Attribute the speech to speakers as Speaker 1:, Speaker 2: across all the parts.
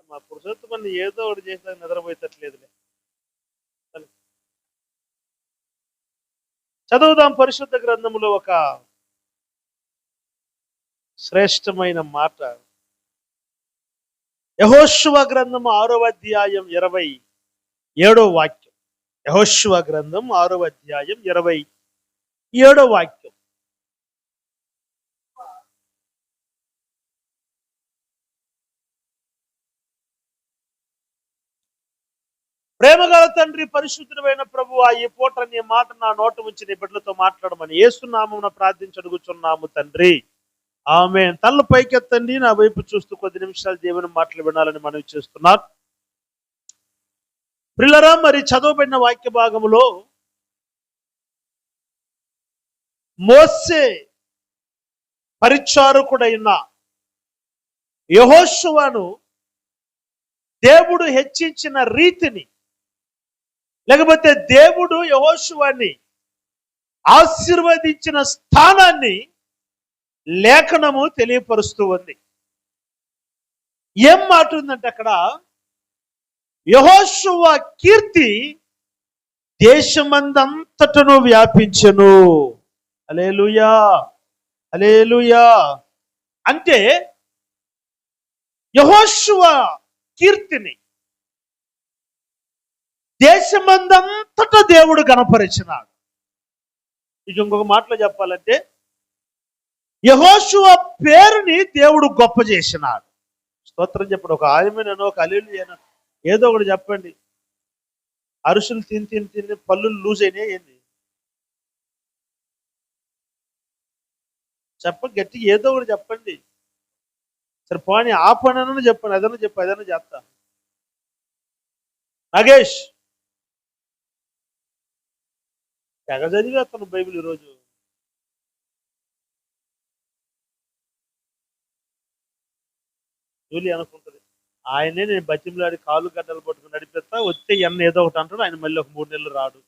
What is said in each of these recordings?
Speaker 1: మా పురుషోత్తమని ఏదో ఒకటి చేసినా నిద్రపోయేటట్లేదులే. చదువుదాం పరిశుద్ధ గ్రంథములో ఒక శ్రేష్టమైన మాట. యెహోషువ గ్రంథం 6వ అధ్యాయం 27వ వాక్యం. యెహోషువ గ్రంథం 6వ అధ్యాయం 27వ వాక్యం. ప్రేమగల తండ్రి, పరిశుద్ధుడైన ప్రభువా, ఈ పూట నీ మాట నా నోట ఉంచి నీ బిడ్డలతో మాట్లాడమని యేసు నామమున ప్రార్థించి అడుగుచున్నాము తండ్రి, ఆమేన్. తల్ల పైకెత్తండి, నా వైపు చూస్తూ కొద్ది నిమిషాలు దేవుని మాటలు వినాలని మనవి చేస్తున్నారు. ప్రియులారా, మరి చదవబడిన వాక్య భాగములో మోసే పరిచారకుడైన యెహోషువను దేవుడు హెచ్చించిన రీతిని, లేకపోతే దేవుడు యెహోషువని ఆశీర్వదించిన స్థానాన్ని లేఖనము తెలియపరుస్తూ ఉంది. ఏం మాట ఉందంటే అక్కడ, యెహోషువ కీర్తి దేశమందంతటను వ్యాపించెను. హల్లెలూయా, హల్లెలూయా. అంటే యెహోషువ కీర్తిని దేశమందంతటా దేవుడు గణపరిచినాడు. ఇది ఇంకొక మాటలో చెప్పాలంటే, యెహోషువ పేరుని దేవుడు గొప్ప చేసినాడు. స్తోత్రం చెప్పండి. ఒక ఆమెనో ఒక హల్లెలూయా ఏదో ఒకటి చెప్పండి. అరుసులు తిని పళ్ళు లూజ్ అయినాయి ఏంది? గట్టిగా ఏదో ఒకటి చెప్పండి. సరే పోనీ ఆ పని చెప్పండి, అదన్నా చెప్పు, అదన్నా చేస్తా. నాగేష్ తెగ చదివేస్తాను బైబిల్ ఈరోజు. జూలి అనుకుంటుంది, ఆయనే నేను బతిమలాడి కాలు గడ్డలు పట్టుకుని నడిపిస్తా, వచ్చే ఎన్న ఏదో ఒకటి అంటాడు, ఆయన మళ్ళీ ఒక 3 నెలలు రాడు.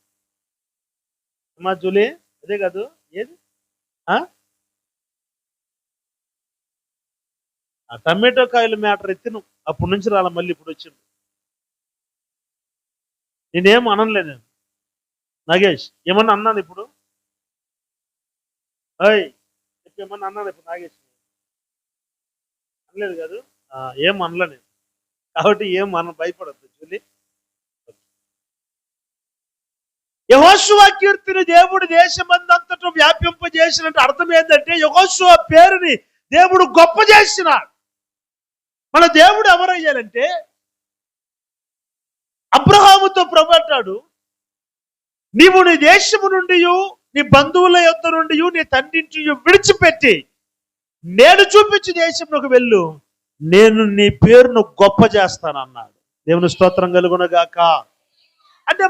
Speaker 1: అమ్మా జూలి, అదే కాదు ఏది ఆ టమాటో కాయల మ్యాటర్ ఎత్తిను, అప్పటి నుంచి రాలా, మళ్ళీ ఇప్పుడు వచ్చింది. నేనేం అనలేదు నేను. నాగేష్ ఏమన్నా అన్నాను ఇప్పుడు? ఏమన్నా అన్నాను ఇప్పుడు? నాగేష్ అనలేదు కాదు, ఏం అనలే నేను. కాబట్టి ఏం భయపడద్దు జూలి. యెహోషువ కీర్తిని దేవుడు దేశమందంతటా వ్యాపింపజేసినట్టు అర్థం ఏంటంటే, యెహోషువ పేరుని దేవుడు గొప్ప చేసినాడు. మన దేవుడు ఎవరయ్యాలంటే, అబ్రహాముతో ప్రభు అంటాడు, నీవు నీ దేశము నుండి, నీ బంధువుల యొద్ద నుండి, నీ తండ్రింటి విడిచిపెట్టి నేను చూపించే దేశంలోకి వెళ్ళు, నేను నీ పేరును గొప్ప చేస్తానన్నాడు. దేవుని స్తోత్రం కలుగునగాక. అంటే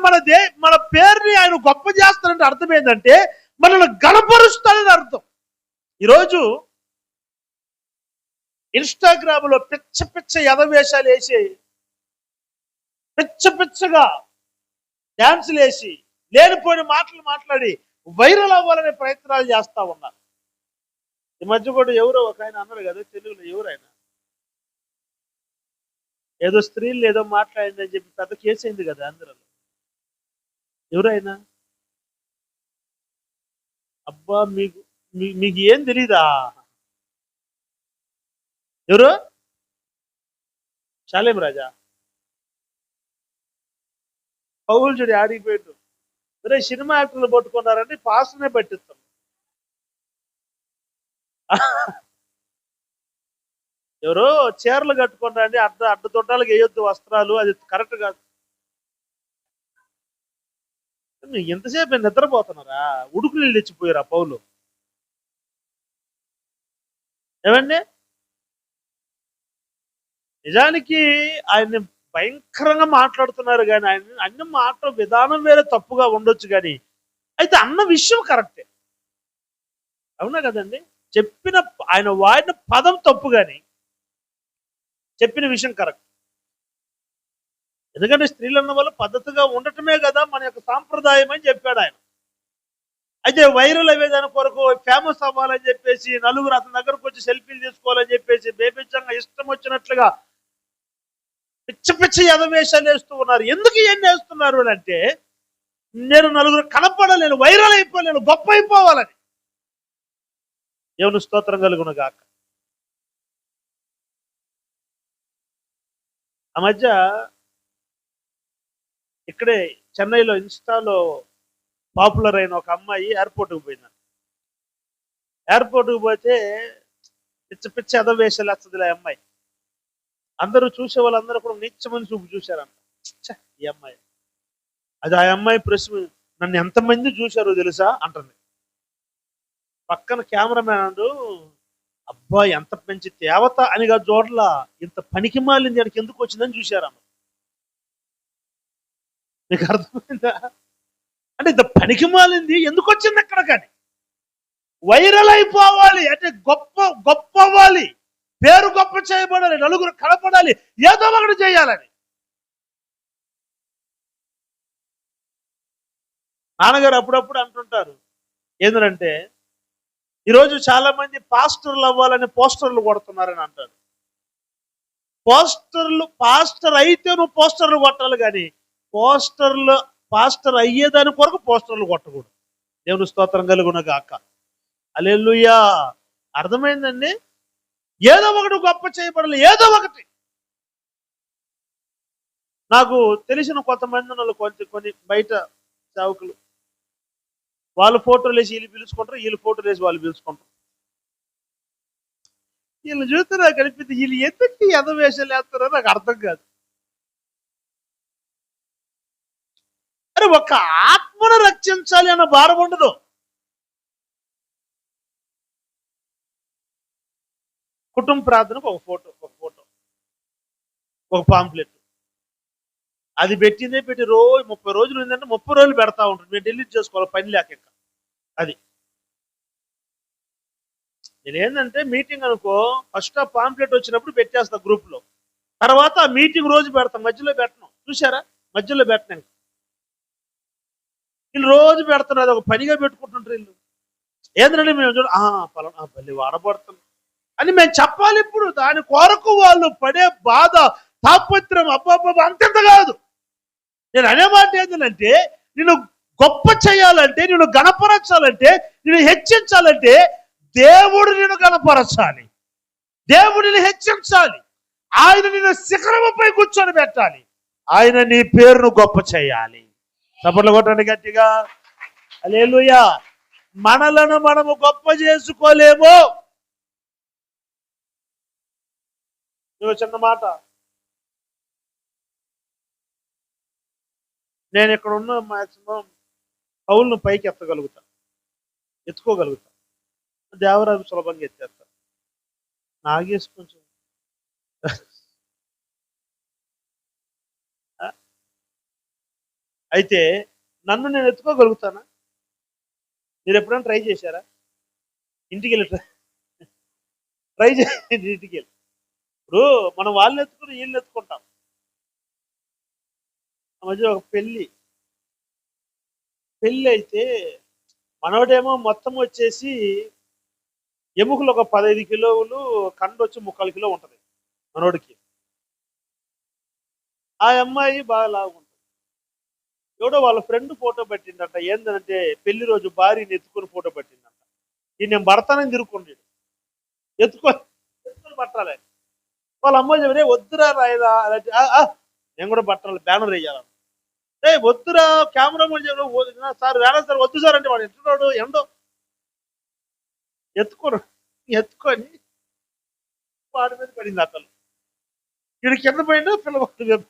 Speaker 1: మన పేరుని ఆయన గొప్ప చేస్తానంటే అర్థం ఏంటంటే, మనల్ని గణపరుస్తానని అర్థం. ఈరోజు ఇన్స్టాగ్రామ్లో పిచ్చ ఎదవేషాలు వేసి, పిచ్చగా డ్యాన్సులు వేసి, లేనిపోయిన మాటలు మాట్లాడి వైరల్ అవ్వాలనే ప్రయత్నాలు చేస్తా ఉన్నారు. ఈ మధ్య కూడా ఎవరో ఒక ఆయన అన్నారు కదా తెలుగులో, ఎవరైనా ఏదో స్త్రీలు ఏదో మాట్లాడిందని చెప్పి పెద్ద కేసు అయింది కదా అందరూ. ఎవరైనా అబ్బా మీకు ఏం తెలీదా? ఎవరు? శాలేం రాజా పౌలు చూడు ఆడిపోయాడు. సరే సినిమా యాక్టర్లు పట్టుకున్నారంటే పాస్టర్నే పట్టిస్తాం. ఎవరో చీరలు కట్టుకున్నారండి, అడ్డ తొట్టాలకు వేయొద్దు వస్త్రాలు, అది కరెక్ట్ కాదు. ఎంతసేపు నిద్రపోతున్నారా? ఉడుకు నీళ్ళు తెచ్చిపోయారా పౌలు? ఏమండి, నిజానికి ఆయన్ని భయంకరంగా మాట్లాడుతున్నారు, కానీ ఆయన అన్ని మాట విధానం వేరే తప్పుగా ఉండొచ్చు, కానీ అయితే అన్న విషయం కరెక్టే. అవునా కదండి? ఆయన వాడిన పదం తప్పు, కానీ చెప్పిన విషయం కరెక్ట్. ఎందుకంటే స్త్రీలు అన్న వాళ్ళు పద్ధతిగా ఉండటమే కదా మన యొక్క సాంప్రదాయం అని చెప్పాడు ఆయన. అయితే వైరల్ అయ్యేదాని కొరకు, ఫేమస్ అవ్వాలని చెప్పేసి, నలుగురు అతని దగ్గరకు వచ్చి సెల్ఫీలు తీసుకోవాలని చెప్పేసి చేసి బేబిచ్చంగా ఇష్టం వచ్చినట్లుగా పిచ్చి పిచ్చి ఎదవేషాలు వేస్తూ ఉన్నారు. ఎందుకు ఇవన్నీ వేస్తున్నారు అంటే, నేను నలుగురు కనపడలేను, వైరల్ అయిపోలేను, గొప్ప అయిపోవాలని. దేవుని స్తోత్రం కలుగును గాక. ఆ మధ్య ఇక్కడే చెన్నైలో ఇన్స్టాలో పాపులర్ అయిన ఒక అమ్మాయి ఎయిర్పోర్ట్కి పోయిందంట. ఎయిర్పోర్ట్కి పోతే పిచ్చ పిచ్చ ఎదవేషాలు వేస్తుంది ఆ అమ్మాయి. అందరూ చూసే వాళ్ళందరూ కూడా నీచమని చూపు చూశారంట. ఈ అమ్మాయి అది ఆ అమ్మాయి ప్రశ్న, నన్ను ఎంతమంది చూశారో తెలుసా అంటుంది. పక్కన కెమెరామ్యాన్ అంటూ, అబ్బా ఎంత మంచి దేవత అనిగా జోడ్ల, ఇంత పనికి మాలింది దానికి ఎందుకు వచ్చిందని చూశారమ్మ. నీకు అర్థమైందా? అంటే ఇంత పనికి మాలింది ఎందుకు వచ్చింది అక్కడ, కానీ వైరల్ అయిపోవాలి అంటే గొప్ప గొప్ప అవ్వాలి, పేరు గొప్ప చేయబడాలి, నలుగురు కనపడాలి, ఏదో ఒకటి చేయాలని. నాన్నగారు అప్పుడప్పుడు అంటుంటారు ఏంటంటే, ఈరోజు చాలా మంది పాస్టర్లు అవ్వాలని పోస్టర్లు కొడుతున్నారని అంటారు. పాస్టర్ అయితే నువ్వు పోస్టర్లు కొట్టాలి, కానీ పాస్టర్ అయ్యేదాని కొరకు పోస్టర్లు కొట్టకూడదు. దేవుని స్తోత్రం కలుగును గాక. హల్లెలూయా. అర్థమైందండి? ఏదో ఒకటి గొప్ప చేయబడాలి, ఏదో ఒకటి. నాకు తెలిసిన కొంతమంది వాళ్ళు కొన్ని బయట సేవకులు, వాళ్ళు ఫోటోలు వేసి వీళ్ళు పిలుచుకుంటారు, వీళ్ళు ఫోటోలు వేసి వాళ్ళు పిలుచుకుంటారు. వీళ్ళు చూస్తే నాకు అనిపిస్తుంది, వీళ్ళు ఎందుకు ఎదవేషాలు వేస్తారో నాకు అర్థం కాదు. అరే, ఒక ఆత్మను రక్షించాలి అన్న భారం ఉండదు. కుటుంబ ప్రార్థనకు ఒక ఫోటో ఒక పాంప్లెట్, అది పెట్టిందే పెట్టి రోజు 30 రోజులు ఏంటంటే 30 రోజులు పెడతా ఉంటుంది. మేము డిలీట్ చేసుకోవాలి పని లేక. అది నేనేంటంటే, మీటింగ్ అనుకో, ఫస్ట్ ఆ పాంప్లెట్ వచ్చినప్పుడు పెట్టేస్తా గ్రూప్ లో, తర్వాత ఆ మీటింగ్ రోజు పెడతాం, మధ్యలో పెట్టను. చూసారా, మధ్యలో పెట్టను. వీళ్ళు రోజు పెడుతున్నారు, అది ఒక పనిగా పెట్టుకుంటుంటారు వీళ్ళు. ఏంటంటే మేము చూడ పలానా పల్లి వాడబడుతున్నాం అని మేము చెప్పాలి. ఇప్పుడు దాని కొరకు వాళ్ళు పడే బాధ, తాపత్రం అబ్బాబ్బా అంతెంత కాదు. నేను అనే మాట ఏంటంటే, నేను గొప్ప చేయాలంటే, నేను గణపరచాలంటే, నేను హెచ్చించాలంటే, దేవుడు నిన్ను గణపరచాలి, దేవుడిని హెచ్చించాలి, ఆయన నిన్ను శిఖరముపై కూర్చొని పెట్టాలి, ఆయన నీ పేరును గొప్ప చేయాలి. చప్పట్లు కొట్టండి గట్టిగా. హల్లెలూయా. మనలను మనము గొప్ప చేసుకోలేము. చిన్న మాట, నేను ఇక్కడ ఉన్న మాక్సిమం పౌలను పైకి ఎత్తుకోగలుగుతా. దేవరాజు సులభంగా ఎత్తేస్తా. నాగేసి కొంచెం అయితే నన్ను నేను ఎత్తుకోగలుగుతానా? మీరు ఎప్పుడైనా ట్రై చేశారా? ఇంటికి వెళ్ళి ట్రై చేయండి. ఇంటికి వెళ్ళి ఇప్పుడు మనం వాళ్ళని ఎత్తుకుని వీళ్ళని ఎత్తుకుంటాం. ఆ మధ్య ఒక పెళ్ళి అయితే మనోడేమో మొత్తం వచ్చేసి ఎముకలు ఒక 15 కిలోలు, కండు వచ్చి 3/4 కిలో ఉంటుంది మనోడికి. ఆ అమ్మాయి బాగా లావుంటుంది. ఎవడో వాళ్ళ ఫ్రెండ్ ఫోటో పెట్టిండట. ఏంటంటే, పెళ్లి రోజు భార్యని ఎత్తుకొని ఫోటో పెట్టిందంట. ఈ నేను భర్తనని తిరుక్కుంటాడు, ఎత్తుకొని పట్టాలి. వాళ్ళ అమ్మాయి చెప్పే, వద్దురా రాయదా, నేను కూడా పట్టాలి, బ్యానర్ వేయాలి. వద్దురా, కెమెరా సార్ వేరే సార్ వద్దు సార్ అంటే, వాడు ఎత్తున్నాడు ఎండో ఎత్తుకొని వాడి మీద పడింది అతను. వీడు కింద పోయినా పిల్లవాడు.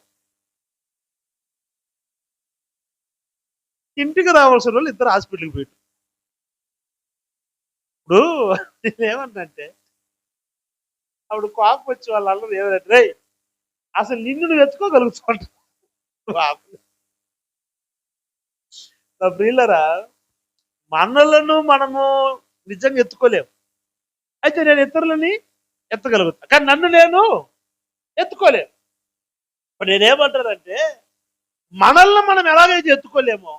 Speaker 1: ఇంటికి రావాల్సిన వాళ్ళు ఇద్దరు హాస్పిటల్కి పోయారు. ఇప్పుడు నేనేమన్నంటే, అప్పుడు కోపం వచ్చి వాళ్ళ అల్లరు ఏమంటే, రే అసలు నిన్ను నువ్వు ఎత్తుకోగలుగుతావు. ప్రియులరా, మనలను మనము నిజంగా ఎత్తుకోలేము. అయితే నేను ఇతరులని ఎత్తగలుగుతా, కానీ నన్ను నేను ఎత్తుకోలేము. ఇప్పుడు నేనేమంటానంటే, మనల్ని మనం ఎలాగైతే ఎత్తుకోలేమో,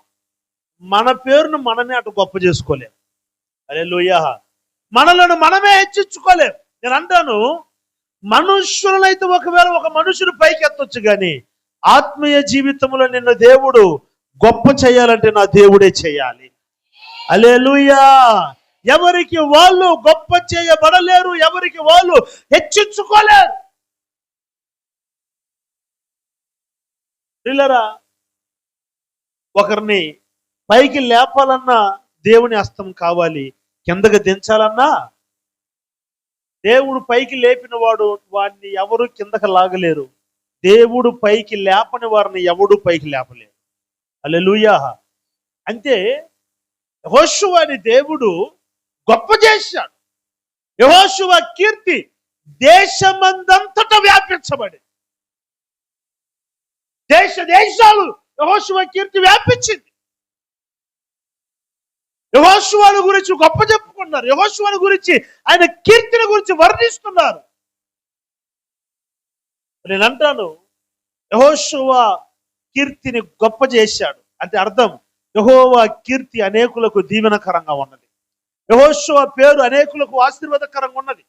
Speaker 1: మన పేరును మనమే అటు గొప్ప చేసుకోలేము. హల్లెలూయా. మనలను మనమే హెచ్చించుకోలేము. నేను అంటాను, మనుష్యులైతే ఒకవేళ ఒక మనుషుడు పైకి ఎత్తొచ్చు కానీ ఆత్మీయ జీవితంలో నిన్ను దేవుడు గొప్ప చేయాలంటే నా దేవుడే చేయాలి. హల్లెలూయా. ఎవరికి వాళ్ళు గొప్ప చేయబడలేరు, ఎవరికి వాళ్ళు హెచ్చించుకోలేరు. పిల్లరా, ఒకరిని పైకి లేపాలన్నా దేవుని హస్తం కావాలి, కిందకి దించాలన్నా దేవుడు పైకి లేపిన వాడు వాడిని ఎవరు కిందకి లాగలేరు. దేవుడు పైకి లేపని వారిని ఎవడు పైకి లేపలేరు. హల్లెలూయా. అంటే యెహోషువని దేవుడు గొప్ప చేశాడు. యెహోషువ కీర్తి దేశమందంతటా వ్యాపించబడి, దేశాలు యెహోషువ కీర్తి వ్యాపించింది. యెహోషువను గురించి గొప్ప చెప్పుకున్నారు. యెహోషువను గురించి, ఆయన కీర్తిని గురించి వర్ణిస్తున్నారు. నేను అంటాను, యెహోషువ కీర్తిని గొప్ప చేశాడు అంటే అర్థం యెహోవా కీర్తి అనేకులకు దీవెనకరంగా ఉన్నది. యెహోషువ పేరు అనేకులకు ఆశీర్వాదకరంగా ఉన్నది.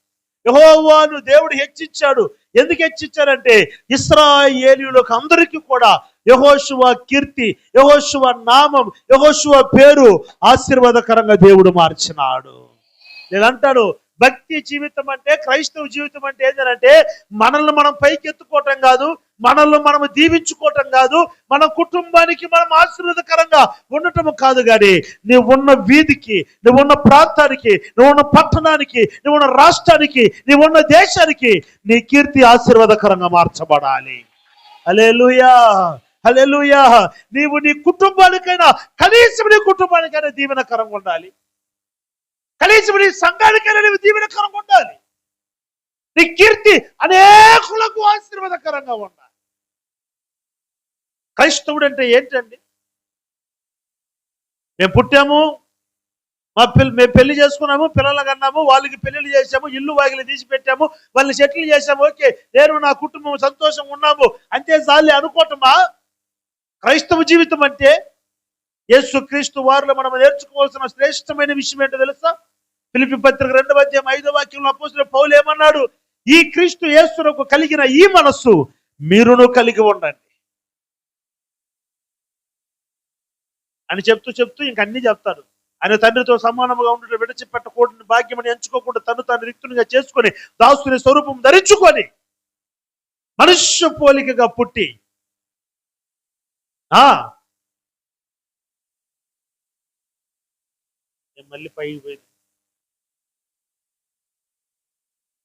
Speaker 1: యెహోవాను దేవుడు హెచ్చించాడు. ఎందుకు హెచ్చించాడంటే ఇశ్రాయేలీయులకు అందరికీ కూడా యెహోషువ కీర్తి, యెహోషువ నామం, యెహోషువ పేరు ఆశీర్వాదకరంగా దేవుడు మార్చినాడు. నేను అంటాను, భక్తి జీవితం అంటే, క్రైస్తవ జీవితం అంటే ఏంటంటే మనల్ని మనం పైకి ఎత్తుకోవటం కాదు, మనల్ని మనం దీవించుకోవటం కాదు, మన కుటుంబానికి మనం ఆశీర్వాదకరంగా ఉండటం కాదు. కానీ నువ్వున్న వీధికి, నువ్వున్న ప్రాంతానికి, నువ్వున్న పట్టణానికి, నువ్వున్న రాష్ట్రానికి, నువ్వున్న దేశానికి నీ కీర్తి ఆశీర్వాదకరంగా మార్చబడాలి. హల్లెలూయా, హల్లెలూయా. నీవు నీ కుటుంబానికైనా, కనీసం నీ కుటుంబానికైనా దీవెనకరంగా ఉండాలి. కనీసం నీ సంఘానికైనా నీవు దీవెనకరంగా ఉండాలి. నీ కీర్తి అనేకులకు ఆశీర్వాదకరంగా ఉండాలి. క్రైస్తవుడు అంటే ఏంటండి? మేము పుట్టాము, మేము పెళ్లి చేసుకున్నాము, పిల్లలు కన్నాము, వాళ్ళకి పెళ్లిళ్ళు చేసాము, ఇల్లు వాకిలి తీసి పెట్టాము, వాళ్ళని సెటిల్ చేసాము, ఓకే నేను నా కుటుంబం సంతోషంగా ఉన్నాము అంతే చాలు అనుకోవటమా క్రైస్తవ జీవితం అంటే? యేసుక్రీస్తు వారిలో మనం నేర్చుకోవాల్సిన శ్రేష్టమైన విషయం ఏంటో తెలుసా? ఫిలిప్పీ పత్రిక 2వ అధ్యాయం 5వ వాక్యంలో అపోస్తలుడైన పౌలు ఏమన్నాడు? ఈ క్రీస్తు యేసునకు కలిగిన ఈ మనస్సు మీరును కలిగి ఉండండి అని చెప్తూ ఇంకన్నీ చెప్తాడు. ఆయన తండ్రితో సమానముగా ఉండటం విడిచిపెట్టకూడని భాగ్యమని ఎంచుకోకుండా తను రిక్తునిగా చేసుకొని దాసుని స్వరూపం ధరించుకొని మనుష్య పోలికగా పుట్టి మళ్ళీ పైకి పోయింది.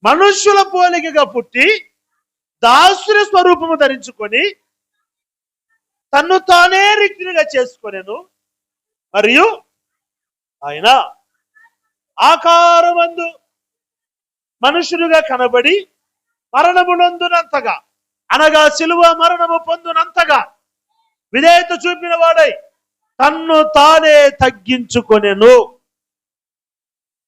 Speaker 1: మనుష్యుల పోలికగా పుట్టి దాసుని స్వరూపము ధరించుకొని తన్ను తానే రిక్తునిగా చేసుకొనెను. మరియు ఆయన ఆకారమందు మనుషులుగా కనబడి మరణమునందునంతగా, అనగా శిలువ మరణము పొందునంతగా విధేయత చూపిన వాడై తన్ను తానే తగ్గించుకొనెను.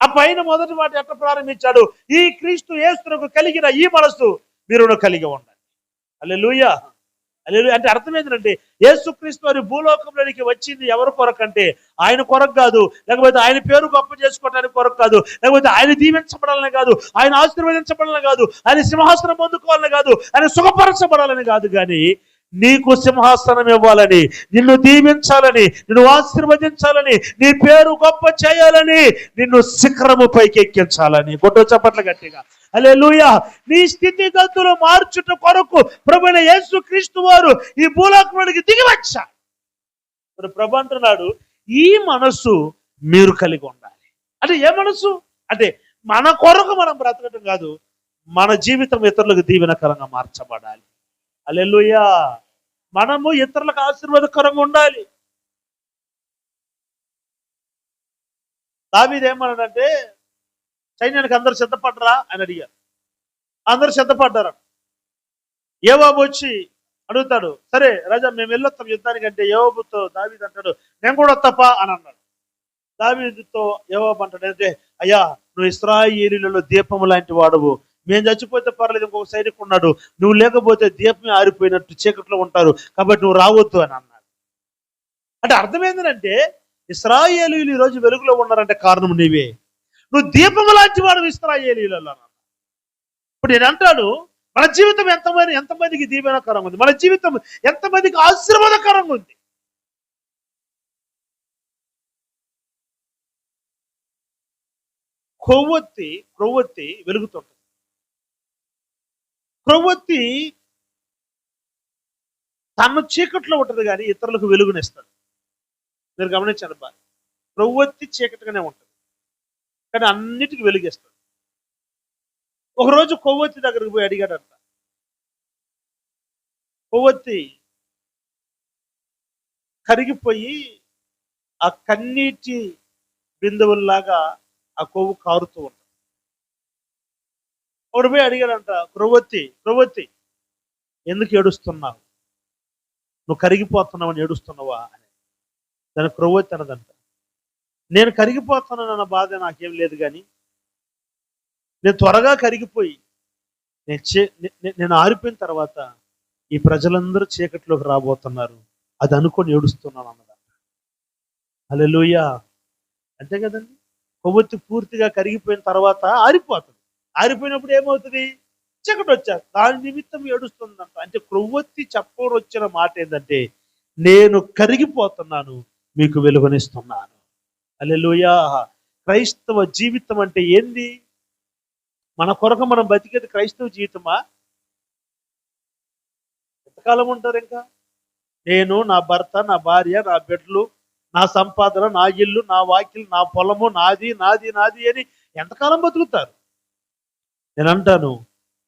Speaker 1: ఆ పైన మొదటి మాట ఎట్లా ప్రారంభించాడు? ఈ క్రీస్తు యేసునకు కలిగిన ఈ మనస్సు మీరును కలిగి ఉండండి. హల్లెలూయా, హల్లెలూయా. అంటే అర్థం ఏంటంటే యేసుక్రీస్తు వారి భూలోకంలోనికి వచ్చింది ఎవరి కొరకంటే ఆయన కొరకు కాదు, లేకపోతే ఆయన పేరు గొప్ప చేసుకోవడానికి కొరకు కాదు, లేకపోతే ఆయన దీవించబడాలని కాదు, ఆయన ఆశీర్వదించబడాలని కాదు, ఆయన సింహాసనం పొందుకోవాలని కాదు, ఆయన సుఖపరచబడాలని కాదు, కానీ నీకు సింహాసనం ఇవ్వాలని, నిన్ను దీవించాలని, నిన్ను ఆశీర్వదించాలని, నీ పేరు గొప్ప చేయాలని, నిన్ను శిఖరము పైకి ఎక్కించాలని. కొట్టు చప్పట్లు గట్టిగా హల్లెలూయా. నీ స్థితిగతులు మార్చుట కొరకు ప్రభువైన యేసుక్రీస్తు వారు ఈ భూలోకంలోకి దిగి వచ్చారు. ఇప్పుడు ప్రభు అంటున్నాడు, ఈ మనస్సు మీరు కలిగి ఉండాలి. అంటే ఏ మనస్సు అంటే మన కొరకు మనం బ్రతకటం కాదు, మన జీవితం ఇతరులకు దీవెనకరంగా మార్చబడాలి. హల్లెలూయా. మనము ఇతరులకు ఆశీర్వాదకరంగా ఉండాలి. దావీదు ఏమన్నాడంటే, సైన్యానికి అందరు సిద్ధపడ్డరా అని అడిగారు. అందరు సిద్ధపడ్డారు. యోవాబు వచ్చి అడుగుతాడు, సరే రాజా మేము వెళ్ళొస్తాం యుద్ధానికి అంటే యోవాబుతో దావీదు అంటాడు, నేను కూడా వస్తాపా అని అన్నాడు. దావీదుతో యోవాబు అంటాడు, అంటే అయ్యా నువ్వు ఇశ్రాయేలీయులలో దీపము లాంటి వాడువు, మేము చచ్చిపోతే పర్లేదు, ఇంకొక సైనికుడు ఉన్నాడు, నువ్వు లేకపోతే దీపమే ఆరిపోయినట్టు చీకట్లో ఉంటారు, కాబట్టి నువ్వు రావద్దు అని అన్నాడు. అంటే అర్థం ఏంటంటే ఇశ్రాయేలీయులు ఈరోజు వెలుగులో ఉన్నారంటే కారణం నీవే. నువ్వు దీపము లాంటి వాడు ఇశ్రాయేలీయులలో. ఇప్పుడు నేను అంటాను, మన జీవితం ఎంతమందికి దీవెనకరంగా ఉంది, మన జీవితం ఎంతమందికి ఆశీర్వాదకరంగా ఉంది. క్రొవ్వొత్తి వెలుగుతుంటుంది. క్రొవ్వొత్తి తను చీకట్లో ఉంటుంది కానీ ఇతరులకు వెలుగునిస్తాడు. మీరు గమనించండి బాగా, క్రొవ్వొత్తి చీకటిగానే ఉంటుంది కానీ అన్నిటికీ వెలుగిస్తాడు. ఒకరోజు కొవ్వొత్తి దగ్గరికి పోయి అడిగాడంట. కొవ్వొత్తి కరిగిపోయి ఆ కన్నీటి బిందువుల్లాగా ఆ కొవ్వు కారుతూ ఉంటుంది. ఒకడు పోయి అడిగాడంట, క్రొవ్వొత్తి ఎందుకు ఏడుస్తున్నావు, నువ్వు కరిగిపోతున్నావు అని ఏడుస్తున్నావా అని. దాని క్రొవ్వొత్తి అన్నదంట, నేను కరిగిపోతున్నానన్న బాధ నాకేం లేదు కానీ నేను త్వరగా కరిగిపోయి నేను ఆరిపోయిన తర్వాత ఈ ప్రజలందరూ చీకట్లోకి రాబోతున్నారు, అది అనుకొని ఏడుస్తున్నాను అన్నదంట. హల్లెలూయా. అంతే కదండి, కొవ్వొత్తి పూర్తిగా కరిగిపోయిన తర్వాత ఆరిపోతుంది. ఆరిపోయినప్పుడు ఏమవుతుంది, చీకటి వచ్చారు, దాని నిమిత్తం ఏడుస్తుందంట. అంటే కొవ్వొత్తి చెప్పడం వచ్చిన మాట ఏంటంటే, నేను కరిగిపోతున్నాను, మీకు వెలుగునిస్తున్నాను. హల్లెలూయా. క్రైస్తవ జీవితం అంటే ఏంది? మన కొరకు మనం బతికేది క్రైస్తవ జీవితమా? ఎంతకాలం ఉంటారు ఇంకా? నేను, నా భర్త, నా భార్య, నా బిడ్డలు, నా సంపాదన, నా ఇల్లు, నా వాకిలు, నా పొలము, నాది నాది నాది అని ఎంతకాలం బతుకుతారు? నేను అంటాను,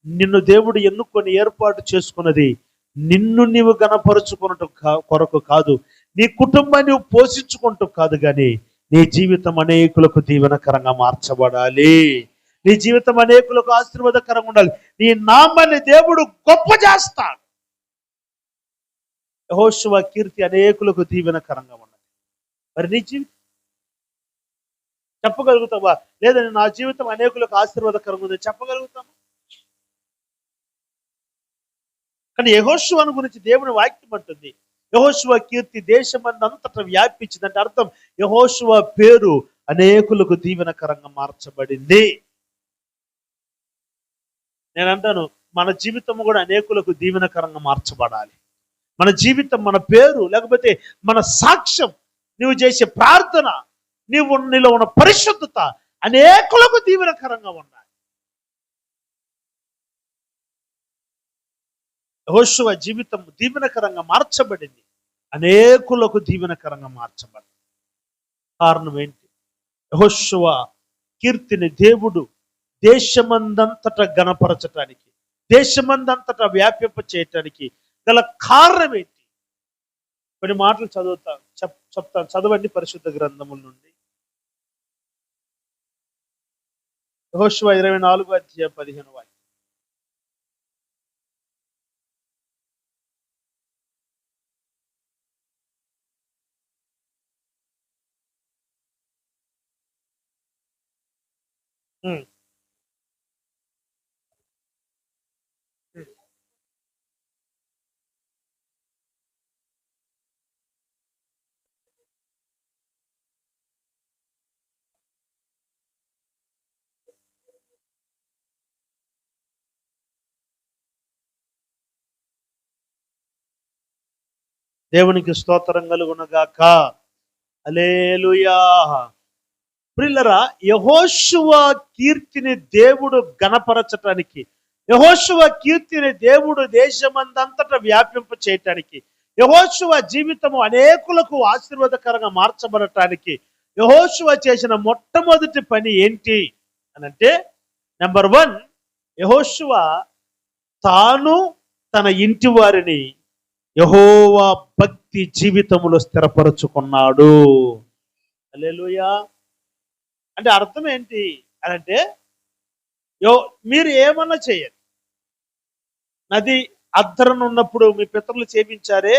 Speaker 1: నిన్ను దేవుడు ఎన్నుకొని ఏర్పాటు చేసుకున్నది నిన్ను నీవు గణపరుచుకున్నట్టు కొరకు కాదు, నీ కుటుంబాన్ని నువ్వు పోషించుకుంటూ కాదు, కానీ నీ జీవితం అనేకులకు దీవెనకరంగా మార్చబడాలి. నీ జీవితం అనేకులకు ఆశీర్వాదకరంగా ఉండాలి. నీ నామాన్ని దేవుడు గొప్ప చేస్తాడు. యెహోషువ కీర్తి అనేకులకు దీవెనకరంగా ఉన్నది. మరి నీ జీవితం చెప్పగలుగుతావా? లేదని నా జీవితం అనేకులకు ఆశీర్వాదకరంగా ఉంది చెప్పగలుగుతాము? కానీ యెహోషువను గురించి దేవుని వాక్యం అంటుంది, యెహోషువ కీర్తి దేశమందంతటా వ్యాపించిందంటే అర్థం యెహోషువ పేరు అనేకులకు దీవెనకరంగా మార్చబడింది. నేను అంటాను, మన జీవితం కూడా అనేకులకు దీవెనకరంగా మార్చబడాలి. మన జీవితం, మన పేరు, లేకపోతే మన సాక్ష్యం, నువ్వు చేసే ప్రార్థన, నీలో ఉన్న పరిశుద్ధత అనేకులకు దీవెనకరంగా ఉండాలి. యెహోషువ జీవితం దీవెనకరంగా మార్చబడింది, అనేకులకు దీవెనకరంగా మార్చబడింది. కారణం ఏంటి? యెహోషువ కీర్తిని దేవుడు దేశమందంతటా గణపరచటానికి, దేశమందంతటా వ్యాపింప చేయటానికి గల కారణం ఏంటి? కొన్ని మాటలు చెప్తాను, చదవండి పరిశుద్ధ గ్రంథముల నుండి. యెహోషువ 24:15. దేవునికి స్తోత్రం కలుగునగాక. హల్లెలూయా. ప్రియులారా, యెహోషువ కీర్తిని దేవుడు గణపరచటానికి, యెహోషువ కీర్తిని దేవుడు దేశమందంతటా వ్యాపింప చేయటానికి, యెహోషువ జీవితము అనేకులకు ఆశీర్వాదకరంగా మార్చబడటానికి యెహోషువ చేసిన మొట్టమొదటి పని ఏంటి అనంటే, నెంబర్ 1, యెహోషువ తాను తన ఇంటి వారిని యెహోవా భక్తి జీవితములో స్థిరపరుచుకున్నాడు. హల్లెలూయా. అంటే అర్థం ఏంటి అనంటే, మీరు ఏమన్నా చేయండి, నది అద్దరన ఉన్నప్పుడు మీ పితరులు సేవించారే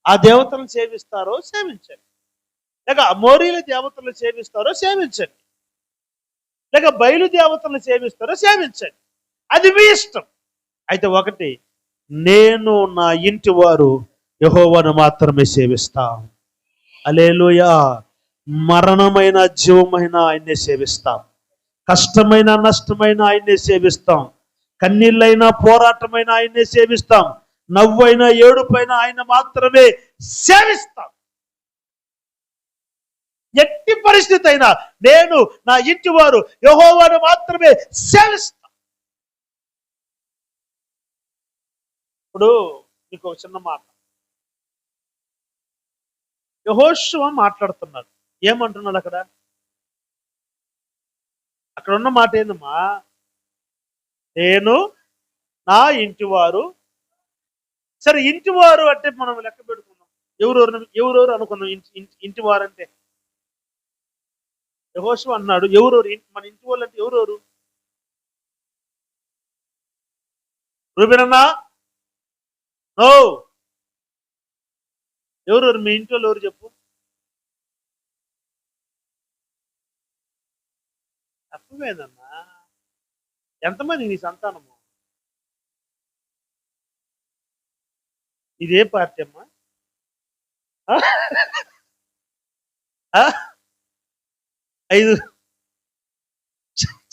Speaker 1: ఆ దేవతలను సేవిస్తారో సేవించండి, లేక అమోరీల దేవతలను సేవిస్తారో సేవించండి, లేక బయలు దేవతలను సేవిస్తారో సేవించండి, అది మీ ఇష్టం. అయితే ఒకటి, నేను నా ఇంటి వారు యెహోవాను మాత్రమే సేవిస్తాం. హల్లెలూయా. మరణమైన జీవమైన ఆయన్నే సేవిస్తాం, కష్టమైన నష్టమైన ఆయన్నే సేవిస్తాం, కన్నీళ్ళైనా పోరాటమైనా ఆయన్నే సేవిస్తాం, నవ్వైనా ఏడుపైనా ఆయన మాత్రమే సేవిస్తాం. ఎట్టి పరిస్థితి అయినా నేను నా ఇంటి వారు యెహోవాను మాత్రమే సేవిస్తాం. ఇప్పుడు మీకు ఒక చిన్న మాట, యెహోషువ మాట్లాడుతున్నాడు. ఏమంటున్నాడు అక్కడ? అక్కడ ఉన్న మాట ఏందమ్మా? నేను నా ఇంటి వారు. సరే, ఇంటి వారు అంటే మనం లెక్క పెట్టుకున్నాం, ఎవరెవరు అనుకున్నాం ఇంటి వారు అంటే? యెహోషువ అన్నాడు ఎవరెవరు మన ఇంటి వాళ్ళు అంటే ఎవరెవరు? రూబేనన్నా, ఓ ఎవరెవరు మీ ఇంటి వాళ్ళు? ఎవరు చెప్పు. అర్థమైందమ్మా. ఎంతమంది నీ సంతానము? ఇదే పార్టీ అమ్మా? ఐదు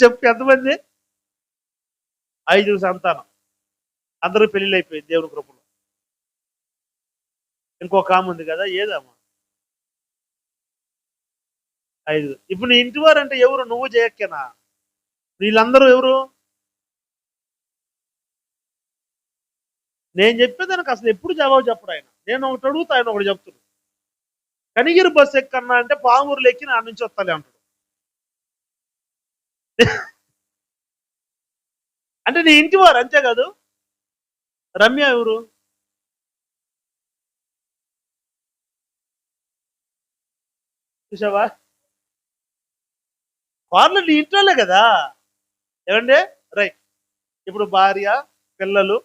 Speaker 1: చెప్పు, ఎంతమంది? 5 సంతానం. అందరూ పెళ్ళిళ్ళు అయిపోయింది దేవుని కృపలో. ఇంకొక ఆమె ఉంది కదా, ఏదమ్మా? 5. ఇప్పుడు నీ ఇంటి వారు అంటే ఎవరు? నువ్వు చేయక్కేనా? వీళ్ళందరూ ఎవరు? నేను చెప్పేదానికి అసలు ఎప్పుడు జవాబు చెప్పడు ఆయన. నేను ఒకటి అడుగుతా, ఆయన ఒకటి చెప్తున్నాడు. కనిగిరి బస్సు ఎక్కన్నా అంటే పామూరులో ఎక్కి నా నుంచి వస్తాలే అంటాడు. అంటే నీ ఇంటి వారు అంతే కాదు. రమ్య ఎవరు? చూసావా? వాళ్ళు నీ ఇంట్లోనే కదా. ఏమండి? రైట్. ఇప్పుడు భార్య, పిల్లలు,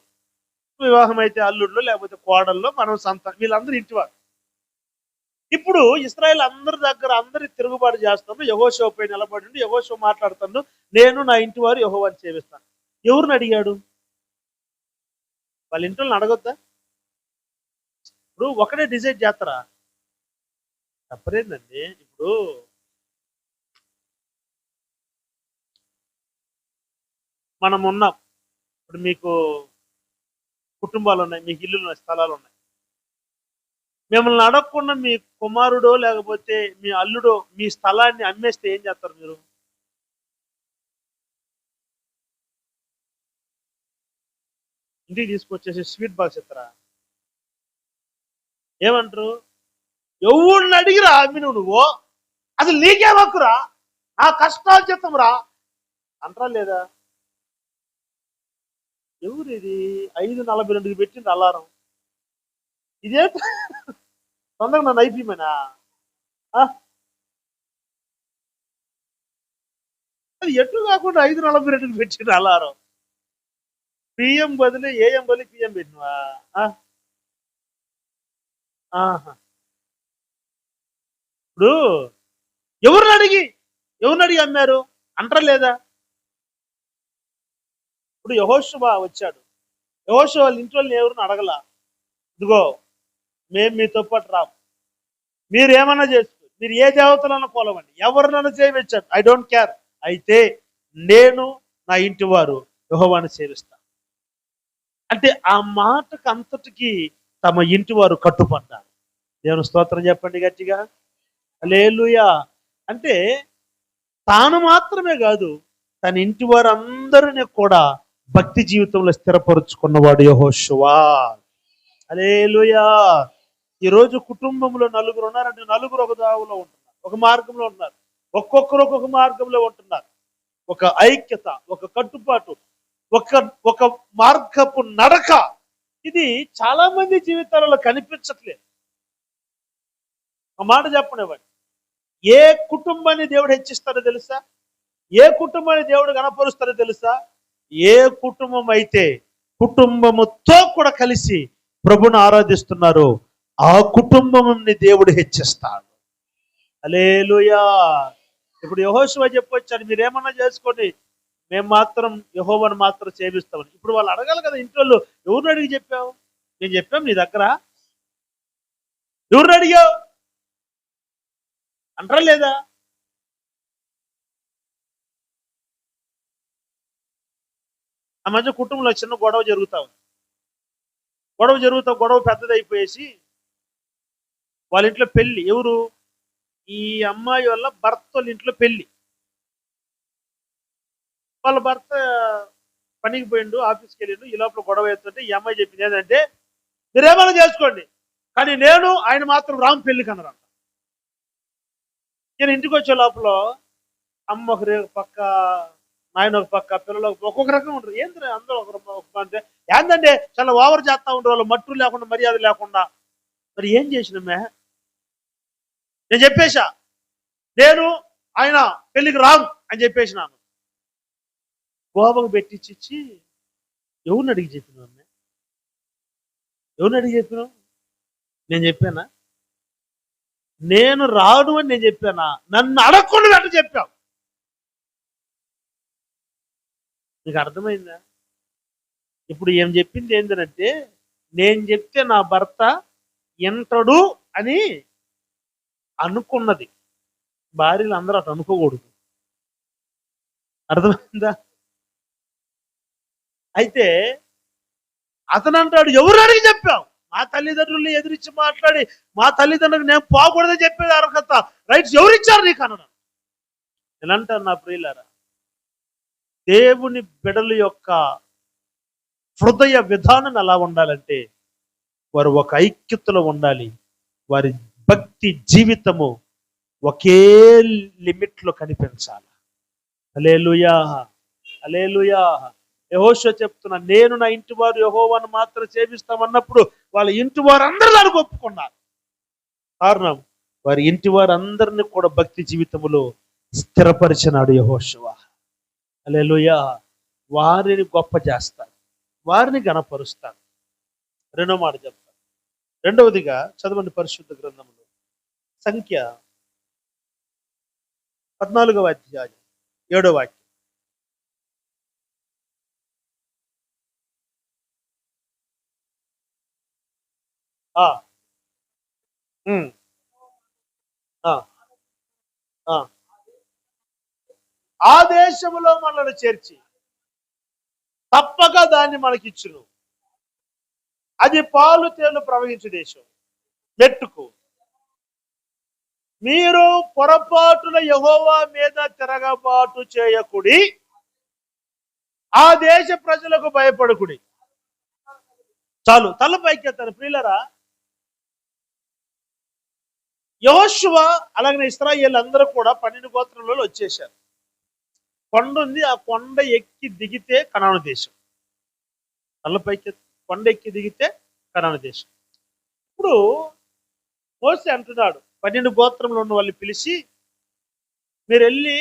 Speaker 1: వివాహం అయితే అల్లుళ్ళు, లేకపోతే కోడల్లో, మనం సంతానం, వీళ్ళందరూ ఇంటివారు. ఇప్పుడు ఇశ్రాయేల్ అందరి దగ్గర అందరి తిరుగుబాటు చేస్తాను, యెహోషువ పై నిలబడి ఉండి యెహోషువ మాట్లాడుతాను, నేను నా ఇంటి వారు యెహోవాని సేవిస్తాను. ఎవరిని అడిగాడు? వాళ్ళ ఇంట్లో అడగొద్దా? ఇప్పుడు ఒకడే డిసైడ్ చేస్తారా? తప్పరేందండి. ఇప్పుడు మనం ఉన్నాం, ఇప్పుడు మీకు కుటుంబాలు ఉన్నాయి, మీకు ఇల్లులు ఉన్నాయి, స్థలాలు ఉన్నాయి. మిమ్మల్ని అడగకుండా మీ కుమారుడో లేకపోతే మీ అల్లుడో మీ స్థలాన్ని అమ్మేస్తే ఏం చేస్తారు మీరు? ఇంటికి తీసుకొచ్చేసి స్వీట్ బాక్స్ ఇస్తారా? ఏమంటారు? ఎవరిని అడిగిరా అమ్మిను నువ్వు? అసలు నీకే హక్కురా? ఆ కష్టాలు చెప్తాంరా అంటారా లేదా? ఎవరు ఇది 5:42 పెట్టింది అలారం? ఇదే తొందరగా నన్ను అయిపోయినా. అది ఎటు కాకుండా 5:42 పెట్టింది అలారం. పిఎం బదులు ఏఎం బదులు పిఎం పెట్టినవా? ఇప్పుడు ఎవరిని అడిగి అమ్మారు అంటారా లేదా? ఇప్పుడు యెహోషువ వచ్చాడు, యెహోషువ వాళ్ళ ఇంట్లో ఎవరిని అడగలా. ఇదిగో మేము మీతో పాటు రాము, మీరు ఏమన్నా చేసుకో, మీరు ఏ దేవతలన్నా కొలవండి, ఎవరినన్నా చేయవచ్చాను, ఐ డోంట్ కేర్, అయితే నేను నా ఇంటి వారు యెహోవాను సేవిస్తాను అంటే ఆ మాటకు అంతటికి తమ ఇంటి వారు కట్టుపడ్డారు. దేవుని స్తోత్రం చెప్పండి గట్టిగా. హల్లెలూయా. అంటే తాను మాత్రమే కాదు, తన ఇంటి వారు అందరినీ కూడా భక్తి జీవితంలో స్థిరపరుచుకున్నవాడు యెహోషువ. హల్లెలూయా. ఈరోజు కుటుంబంలో నలుగురు ఉన్నారంటే నలుగురు ఒక దావులో ఉంటున్నారు, ఒక మార్గంలో ఉన్నారు, ఒక్కొక్కరు ఒక్కొక్క మార్గంలో ఉంటున్నారు. ఒక ఐక్యత, ఒక కట్టుబాటు, ఒక ఒక మార్గపు నడక, ఇది చాలా మంది జీవితాలలో కనిపించట్లేదు. ఒక మాట చెప్పనివ్వండి, ఏ కుటుంబాన్ని దేవుడు హెచ్చిస్తాడో తెలుసా? ఏ కుటుంబాన్ని దేవుడు గణపరుస్తాడో తెలుసా? ఏ కుటుంబం అయితే కుటుంబముతో కూడా కలిసి ప్రభుని ఆరాధిస్తున్నారు, ఆ కుటుంబంని దేవుడు హెచ్చిస్తాడు. హల్లెలూయా. ఇప్పుడు యెహోషువ చెప్పొచ్చాడు, మీరేమన్నా చేసుకోండి, మేము మాత్రం యెహోవాను మాత్రం సేవిస్తామని. ఇప్పుడు వాళ్ళు అడగాలి కదా ఇంట్లో, ఎవరిని అడిగి చెప్పావు? నేను చెప్పాం నీ దగ్గర? ఎవరిని అడిగావు అంటారా లేదా? ఆ మధ్య కుటుంబంలో చిన్న గొడవ జరుగుతా ఉంది. గొడవ పెద్దదైపోయేసి వాళ్ళ ఇంట్లో పెళ్లి. ఎవరు? ఈ అమ్మాయి వాళ్ళ భర్త వాళ్ళ ఇంట్లో పెళ్లి. వాళ్ళ భర్త పనికి పోయిండు, ఆఫీస్కి వెళ్ళిండు. ఈ లోపల గొడవ అవుతుంటే ఈ అమ్మాయి చెప్పింది ఏంటంటే, మీరేమైనా చేసుకోండి, కానీ నేను ఆయన మాత్రం రామ్ పెళ్లికి అన్నారంట. నేను ఇంటికి వచ్చే లోపల అమ్మ ఒక పక్క, నాయన ఒక పక్క, పిల్లలు ఒక్కొక్క రకం ఉంటారు. ఏంటి అందరూ ఒక అంటే ఏంటంటే చాలా ఓవర్ చేస్తా ఉంటారు వాళ్ళు, మట్టు లేకుండా, మర్యాద లేకుండా. మరి ఏం చేసినమే? నేను చెప్పేశా, నేను ఆయన పెళ్లికి రామ్ అని చెప్పేసినాను. గోపకు పెట్టించి ఎవరిని అడిగి చెప్పినావు? ఎవరిని అడిగి చెప్పినావు? నేను చెప్పానా? నేను రాను అని నేను చెప్పానా? నన్ను అడగకుండా వెంట చెప్పావు. నీకు అర్థమైందా? ఇప్పుడు ఏం చెప్పింది ఏంటంటే, నేను చెప్తే నా భర్త ఎంటడు అని అనుకున్నది. భార్యలు అందరూ అటు అనుకోకూడదు. అర్థమైందా? అయితే అతను అంటాడు, ఎవరు అడిగి చెప్పావు? మా తల్లిదండ్రుల్ని ఎదిరించి మాట్లాడి మా తల్లిదండ్రులకు నేను పోకూడదని చెప్పేది అర్హత, రైట్స్ ఎవరిచ్చారు నీకు అన్నాడు. ఎలా అంటారు నా ప్రియులారా? దేవుని బిడల యొక్క హృదయ విధానం ఎలా ఉండాలంటే, వారు ఒక ఐక్యతలో ఉండాలి. వారి భక్తి జీవితము ఒకే లిమిట్లో కనిపించాలి. హల్లెలూయా, హల్లెలూయా. యెహోషువ చెప్తున్నా, నేను నా ఇంటి వారు యెహోవాను మాత్రం సేవిస్తామన్నప్పుడు వాళ్ళ ఇంటి వారు అందరూ దానికి ఒప్పుకున్నారు. కారణం, వారి ఇంటి వారందరినీ కూడా భక్తి జీవితంలో స్థిరపరిచినాడు యెహోషువ. హల్లెలూయా. వారిని గొప్ప చేస్తాడు, వారిని గణపరుస్తాడు. రెండో మాట చెప్తాను. రెండవదిగా చదవండి పరిశుద్ధ గ్రంథంలో సంఖ్య 14వ అధ్యాయం 7వ వాక్యం. ఆ ఆ ఆ ఆ దేశములో మనల్ని చేర్చి తప్పక దాన్ని మనకిచ్చును. అది పాలు తేలు ప్రవహించే దేశం. మెట్టుకు మీరు పొరపాటున యెహోవా మీద తిరగబాటు చేయకుడి, ఆ దేశ ప్రజలకు భయపడకుడి. చాలు, తల పైకెత్తాను ప్రియులరా. యెహోషువ అలాగే ఇశ్రాయేలు అందరూ కూడా 12 గోత్రంలో వచ్చేశారు. కొండ ఉంది, ఆ కొండ ఎక్కి దిగితే కనాను దేశం. తల పైకెత్తి, కొండ ఎక్కి దిగితే కనాను దేశం. ఇప్పుడు మోసే అంటున్నాడు, 12 గోత్రంలో ఉన్న వాళ్ళు పిలిచి, మీరు వెళ్ళి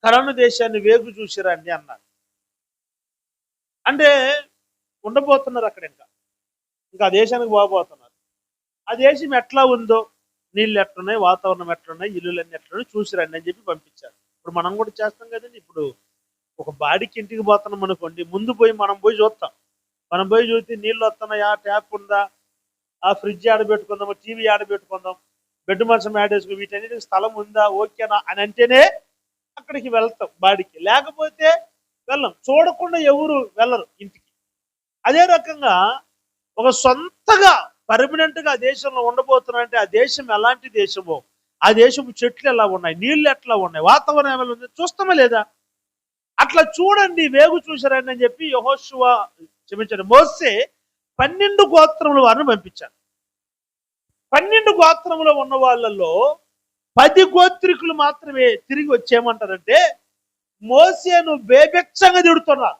Speaker 1: కనాను దేశాన్ని వేగు చూసిరండి అన్నాడు. అంటే ఉండబోతున్నారు అక్కడ, ఇంకా ఆ దేశానికి పోబోతున్నారు. ఆ దేశం ఎట్లా ఉందో, నీళ్ళు ఎట్లున్నాయి, వాతావరణం ఎట్లున్నాయి, ఇల్లులన్నీ ఎట్లున్నాయి చూసిరండి అని చెప్పి పంపించారు. ఇప్పుడు మనం కూడా చేస్తాం కదండి. ఇప్పుడు ఒక బాడికి ఇంటికి పోతున్నాం అనుకోండి, ముందు పోయి మనం పోయి చూస్తాం. మనం పోయి చూస్తే నీళ్ళు వస్తున్నాయా, ట్యాప్ ఉందా, ఆ ఫ్రిడ్జ్ ఆడబెట్టుకుందాం, టీవీ ఆడబెట్టుకుందాం, బెడ్ మంచం ఆడేసుకుని వీటన్నిటికి స్థలం ఉందా, ఓకేనా అని అంటేనే అక్కడికి వెళ్తాం బాడికి. లేకపోతే వెళ్ళం. చూడకుండా ఎవరు వెళ్ళరు ఇంటికి. అదే రకంగా ఒక సొంతగా పర్మనెంట్ గా దేశంలో ఉండబోతున్నారంటే ఆ దేశం ఎలాంటి దేశమో, ఆ దేశం చెట్లు ఎలా ఉన్నాయి, నీళ్లు ఎట్లా ఉన్నాయి, వాతావరణం ఎలా ఉంది చూస్తామా లేదా? అట్లా చూడండి, వేగు చూసారండి అని చెప్పి యెహోషువ, క్షమించండి, మోసే 12 గోత్రముల వారిని పంపించారు. 12 గోత్రములో ఉన్న వాళ్ళల్లో 10 గోత్రికులు మాత్రమే తిరిగి వచ్చేయమంటారంటే, మోసేను బేబెచ్చంగా తిడుతున్నారు.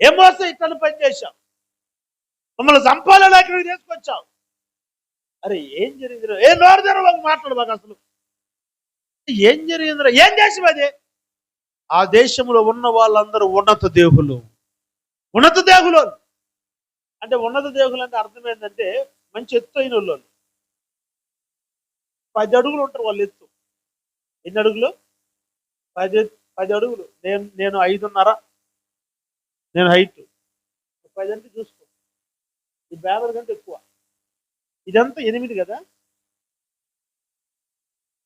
Speaker 1: ఏ మోసే ఇట్లా పని చేశావు, మమ్మల్ని చంపాలని ఇక్కడికి తీసుకొచ్చావు. అరే ఏం జరిగిందిరా? ఏ నోరు తెరవకు, మాట్లాడు బాగా. అసలు ఏం జరిగిందిరా? ఏం దేశం అది? ఆ దేశంలో ఉన్న వాళ్ళందరూ ఉన్నత దేవులు. ఉన్నత దేవులు అంటే, ఉన్నత దేవులు అంటే అర్థం ఏంటంటే మంచి ఎత్తు అయిన వాళ్ళు. 10 అడుగులు ఉంటారు వాళ్ళు ఎత్తు. ఎన్ని అడుగులు? 10 అడుగులు. నేను 5.5 నేను హైట్. 10 అంటే చూసుకో, ఈ బ్యానర్ కంటే ఎక్కువ. ఇదంతా 8 కదా,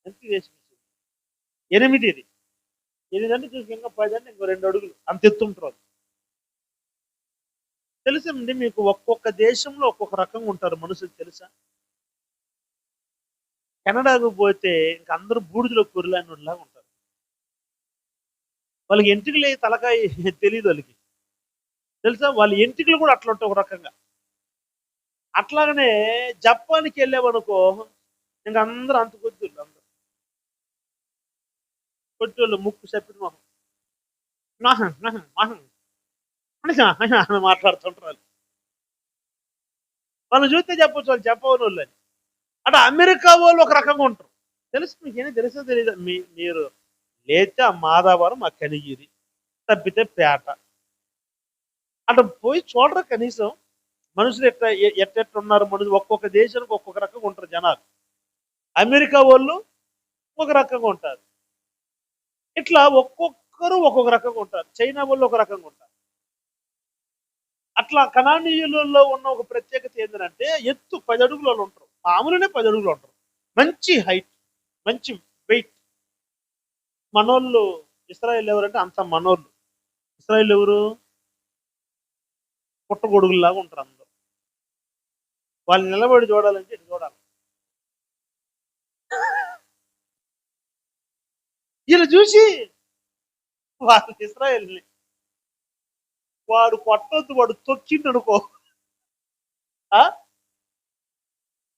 Speaker 1: ఎంత వేసి 8 ఇది. 8 చూసి ఇంకా 10 ఇంకో 2 అడుగులు అంత ఎత్తుంటారు. తెలుసండి మీకు, ఒక్కొక్క దేశంలో ఒక్కొక్క రకంగా ఉంటారు మనుషులు, తెలుసా? కెనడాకు పోతే ఇంక అందరూ బూడిదలో కొరిలానోళ్ళలాగా ఉంటారు. వాళ్ళకి ఎంట్రుకలు తలకాయ తెలియదు వాళ్ళకి, తెలుసా? వాళ్ళ ఎంట్రుకలు కూడా అట్లా ఉంటాయి ఒక రకంగా. అట్లాగనే జపాన్కి వెళ్ళామనుకో, ఇంక అందరూ అంత కొద్దులు, అందరూ కొట్టోళ్ళు, ముక్కు చెప్పిన మొహం అని మాట్లాడుతుంటారు. వాళ్ళు చూస్తే చెప్పొచ్చు వాళ్ళు జపాన్ వాళ్ళు అని. అంటే అమెరికా వాళ్ళు ఒక రకంగా ఉంటారు. తెలుసు మీకేమీ తెలుసో తెలియదు. మీరు లేతే ఆ మాదావరం, ఆ కనిగిరి, తప్పితే పేట అట్లా పోయి చూడరు కనీసం. మనుషులు ఎట్లున్నారు మనుషులు, ఒక్కొక్క దేశానికి ఒక్కొక్క రకంగా ఉంటారు జనాలు. అమెరికా వాళ్ళు ఒక రకంగా ఉంటారు, ఇట్లా ఒక్కొక్కరు ఒక్కొక్క రకంగా ఉంటారు. చైనా వాళ్ళు ఒక రకంగా ఉంటారు. అట్లా కనానీయులలో ఉన్న ఒక ప్రత్యేకత ఏంటంటే ఎత్తు 10 అడుగులు ఉంటారు. మామూలునే 10 అడుగులు ఉంటారు. మంచి హైట్, మంచి వెయిట్. మనోళ్ళు ఇస్రాయేల్ ఎవరంటే అంత మనోళ్ళు. ఇస్రాయేల్ ఎవరు? పుట్టగొడుగుల్లాగా ఉంటారు అందరూ. వాళ్ళు నిలబడి చూడాలంటే ఇటు చూడాలి. వీళ్ళు చూసి వాళ్ళు ఇస్రాయేల్ని, వాడు కొట్టొద్దు, వాడు తొక్కిండు అనుకో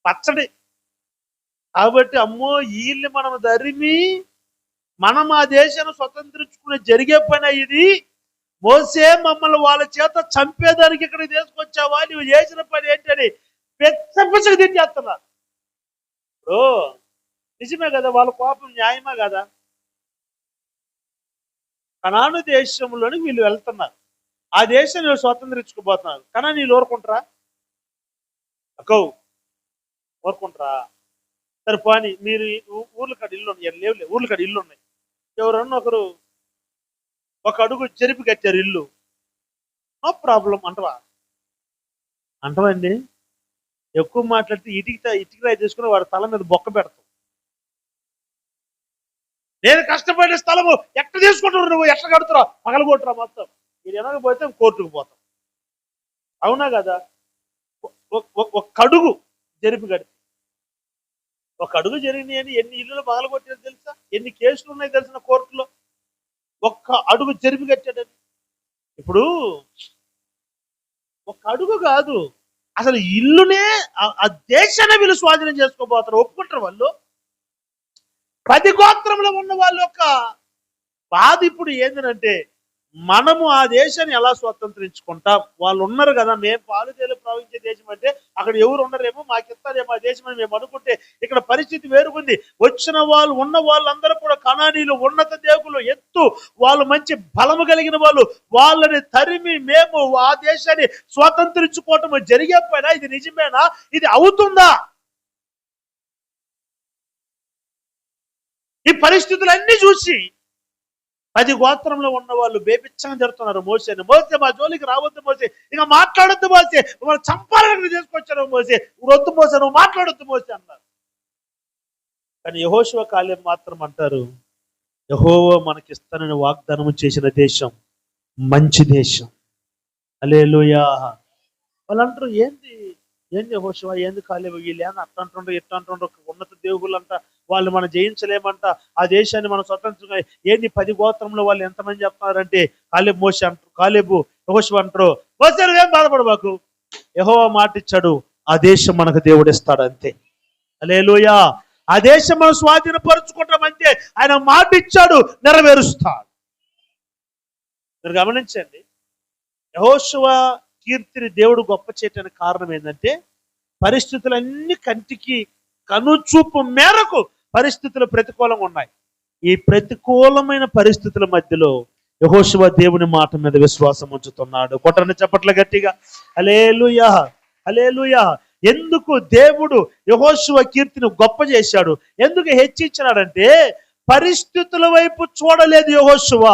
Speaker 1: పచ్చడి. కాబట్టి అమ్మో వీళ్ళని మనం ధరిమి మనం ఆ దేశాన్ని స్వతంత్రించుకునే జరిగే పని ఇది. మోసే మమ్మల్ని వాళ్ళ చేత చంపేదానికి ఇక్కడ తీసుకొచ్చావా, నువ్వు చేసిన పని ఏంటని పెచ్చగా తిట్టేస్తున్నారు. ఓ నిజమే కదా, వాళ్ళ కోపం న్యాయమా కదా? కనాను దేశంలోనికి వీళ్ళు వెళ్తున్నారు, ఆ దేశాన్ని వీళ్ళు స్వతంత్రించుకుపోతున్నారు. కానీ వీళ్ళు ఊరుకుంటారా? ఊరుకుంటారా? సరే పోనీ, మీరు ఊర్ల కాడ ఇల్లు లేవులే, ఊర్ల కాడ ఇల్లు ఉన్నాయి, ఎవరన్నా ఒకరు ఒక అడుగు చెరిపి కట్టారు ఇల్లు, నో ప్రాబ్లం అంటవా? అంటవండి. ఎక్కువ మాట్లాడితే ఇటుక రాయి తీసుకుని వాడి తల మీద బొక్క పెడతాం. నేను కష్టపడిన స్థలము ఎట్లా తీసుకుంటున్నావు, నువ్వు ఎట్లా కడుతున్నావు, పగలగొట్టురా మొత్తం. మీరు ఎనకపోతే కోర్టుకు పోతాం. అవునా కదా? ఒక అడుగు జరిపి కడితే, ఒక అడుగు జరిగినాయని ఎన్ని ఇల్లులు పగలగొట్టారు తెలుసా? ఎన్ని కేసులు ఉన్నాయి తెలిసిన కోర్టులో, ఒక్క అడుగు జరిపి కట్టాడని. ఇప్పుడు ఒక అడుగు కాదు, అసలు ఇల్లునే ఆ దేశాన్ని వీళ్ళు స్వాధీనం చేసుకోబోతారు. ఒప్పుకుంటారు వాళ్ళు. 10 గోత్రంలో ఉన్న వాళ్ళ యొక్క బాధ ఇప్పుడు ఏంటంటే, మనము ఆ దేశాన్ని ఎలా స్వతంత్రించుకుంటాం? వాళ్ళు ఉన్నారు కదా, మేము పాలు తేలి ప్రవహించే దేశం అంటే అక్కడ ఎవరు ఉండరేమో, మాకిస్తారేమో ఆ దేశం అని మేము అనుకుంటే, ఇక్కడ పరిస్థితి వేరుగుంది. వచ్చిన వాళ్ళు, ఉన్న వాళ్ళందరూ కూడా కనానీయులు, ఉన్నత దేవులు, ఎత్తు వాళ్ళు, మంచి బలము కలిగిన వాళ్ళు. వాళ్ళని తరిమి మేము ఆ దేశాన్ని స్వతంత్రించుకోవటం జరిగే పైన ఇది నిజమేనా? ఇది అవుతుందా? ఈ పరిస్థితులన్నీ చూసి 10 గోత్రంలో ఉన్న వాళ్ళు బేపిచ్చంగా జరుగుతున్నారు. మోసే మా జోలికి రావద్దు మోసే, ఇక మాట్లాడొద్దు మోసే, వాళ్ళు చంపాలని తీసుకొచ్చారు మోసే, వద్దు మోసే, నువ్వు మాట్లాడొద్దు మోసే అన్నారు. కానీ యెహోషువ కాలేబు మాత్రం అంటారు, యెహోవా మనకిస్తానని వాగ్దానం చేసిన దేశం మంచి దేశం. హల్లెలూయా. వాళ్ళు అంటారు, ఏంది యెహోషువ, ఏంది కాలేబు, వీళ్ళు ఏంది అట్లా అంటుండ్రు, ఇట్లా అంటుండ్రు, ఉన్నత దేవుళ్ళంట, వాళ్ళు మనం జయించలేమంట, ఆ దేశాన్ని మనం స్వతంత్రంగా, ఏంది 10 గోత్రంలో వాళ్ళు ఎంతమంది చెప్తున్నారంటే, కాలేబు యెహోషువ అంటారు, మోసే నువ్వేం బాధపడబాకు, యెహోవా మాట ఇచ్చాడు, ఆ దేశం మనకు దేవుడు ఇస్తాడు అంతే. హల్లెలూయా. ఆ దేశం మనం స్వాధీనపరుచుకుంటాం అంతే. ఆయన మాట ఇచ్చాడు, నెరవేరుస్తాడు. మీరు గమనించండి, యెహోషువ కీర్తిని దేవుడు గొప్ప చేయటానికి కారణం ఏంటంటే, పరిస్థితులన్నీ కంటికి కనుచూపు మేరకు పరిస్థితులు ప్రతికూలంగా ఉన్నాయి. ఈ ప్రతికూలమైన పరిస్థితుల మధ్యలో యెహోషువ దేవుని మాట మీద విశ్వాసం ఉంచుతున్నాడు. కొట్టని చప్పట్ల గట్టిగా హల్లెలూయా, హల్లెలూయా. ఎందుకు దేవుడు యెహోషువ కీర్తిని గొప్ప చేశాడు, ఎందుకు హెచ్చించాడంటే, పరిస్థితుల వైపు చూడలేదు యెహోషువ,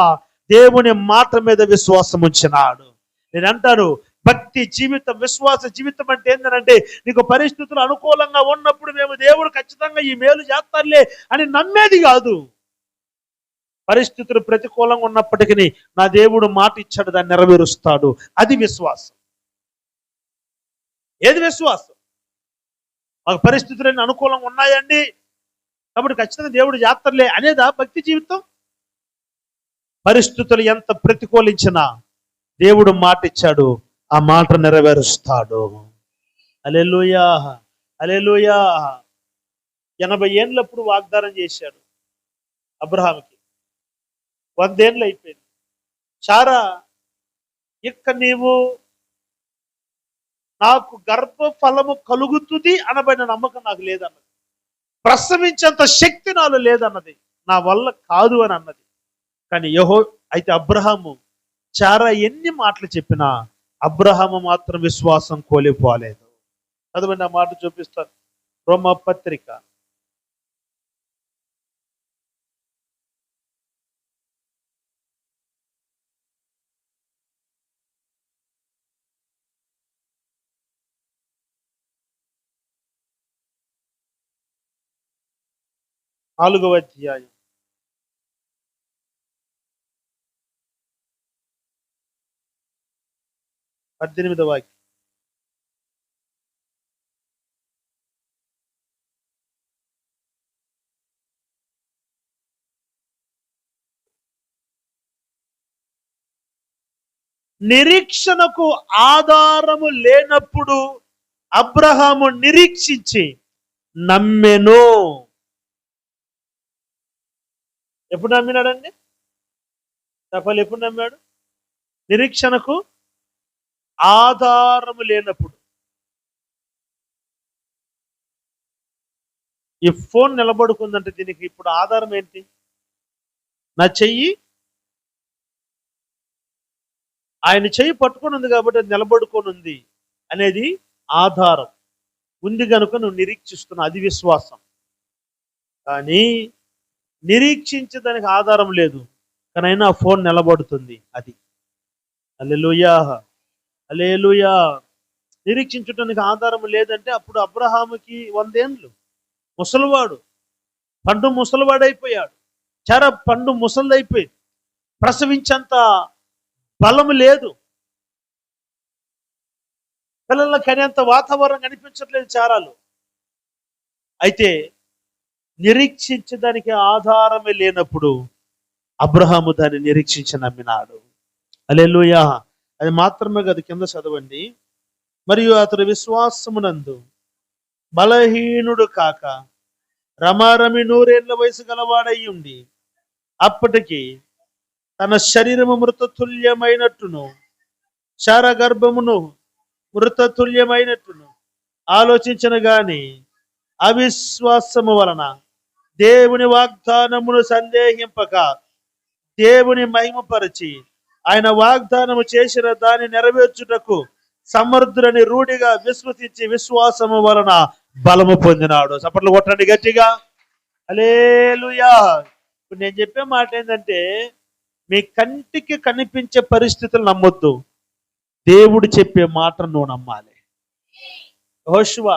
Speaker 1: దేవుని మాట మీద విశ్వాసం ఉంచినాడు. నేను అంటాను, భక్తి జీవితం, విశ్వాస జీవితం అంటే ఏంటంటే, నీకు పరిస్థితులు అనుకూలంగా ఉన్నప్పుడు మేము దేవుడు ఖచ్చితంగా ఈ మేలు చేస్తారులే అని నమ్మేది కాదు. పరిస్థితులు ప్రతికూలంగా ఉన్నప్పటికీ నా దేవుడు మాట ఇచ్చాడు, దాన్ని నెరవేరుస్తాడు. అది విశ్వాసం. ఏది విశ్వాసం? మాకు పరిస్థితులన్నీ అనుకూలంగా ఉన్నాయండి కాబట్టి ఖచ్చితంగా దేవుడు చేస్తాడులే అనేదా భక్తి జీవితం? పరిస్థితులు ఎంత ప్రతికూలించినా దేవుడు మాట ఇచ్చాడు, ఆ మాట నెరవేరుస్తాడు. హల్లెలూయా, హల్లెలూయా. 80 ఏళ్ళప్పుడు వాగ్దానం చేశాడు అబ్రహాముకి. 100 ఏళ్ళు అయిపోయింది. సారా, ఇక నీవు నాకు గర్భఫలము కలుగుతుంది అనబడిన నమ్మకం నాకు లేదన్నది. ప్రసవించేంత శక్తి నాలో లేదన్నది. నా వల్ల కాదు అని అన్నది. కానీ అయితే అబ్రహాము, చారా ఎన్ని మాటలు చెప్పినా అబ్రహాము మాత్రం విశ్వాసం కోల్పోలేదు. చదవండి, ఆ మాట చూపిస్తాను. రోమా పత్రిక 4వ అధ్యాయం 18వ వాక్యం. నిరీక్షణకు ఆధారము లేనప్పుడు అబ్రహాము నిరీక్షించి నమ్మెను. ఎప్పుడు నమ్మినాడండి? చెప్పాలి, ఎప్పుడు నమ్మాడు? నిరీక్షణకు ఆధారము లేనప్పుడు. ఈ ఫోన్ నిలబడుకుందంటే దీనికి ఇప్పుడు ఆధారం ఏంటి? నా చెయ్యి, ఆయన చెయ్యి పట్టుకొని ఉంది కాబట్టి అది నిలబడుకొని ఉంది అనేది ఆధారం ఉంది కనుక నువ్వు నిరీక్షిస్తున్నావు, అది విశ్వాసం. కానీ నిరీక్షించడానికి ఆధారం లేదు కానీ అయినా ఫోన్ నిలబడుతుంది, అది. హల్లెలూయా, హల్లెలూయా. నిరీక్షించడానికి ఆధారం లేదంటే అప్పుడు అబ్రహాముకి 100 ఏళ్ళు, ముసలివాడు, పండు ముసలివాడైపోయాడు. పండు ముసలిదైపోయింది, ప్రసవించేంత బలము లేదు, పిల్లల కనేంత వాతావరణం కనిపించట్లేదు చారాలు. అయితే నిరీక్షించడానికి ఆధారమే లేనప్పుడు అబ్రహాము దాన్ని నిరీక్షించి నమ్మినాడు. హల్లెలూయా. అది మాత్రమే కాదు, కింద చదవండి. మరియు అతడు విశ్వాసమునందు బలహీనుడు కాక రమారమి 100 ఏళ్ల వయసు గలవాడై ఉండి అప్పటికి తన శరీరము మృతతుల్యమైనట్టును శార గర్భమును మృతతుల్యమైనట్టును ఆలోచించిన గాని అవిశ్వాసము వలన దేవుని వాగ్దానమును సందేహింపక దేవుని మహిమపరిచి ఆయన వాగ్దానము చేసిన దాన్ని నెరవేర్చుటకు సమర్థులని రూఢిగా విశ్వసించి విశ్వాసము వలన బలము పొందినాడు. చప్పట్లు కొట్టండి గట్టిగా. హల్లెలూయా. ఇప్పుడు నేను చెప్పే మాట ఏంటంటే, మీ కంటికి కనిపించే పరిస్థితులు నమ్మొద్దు, దేవుడు చెప్పే మాట నువ్వు నమ్మాలి. యెహోషువ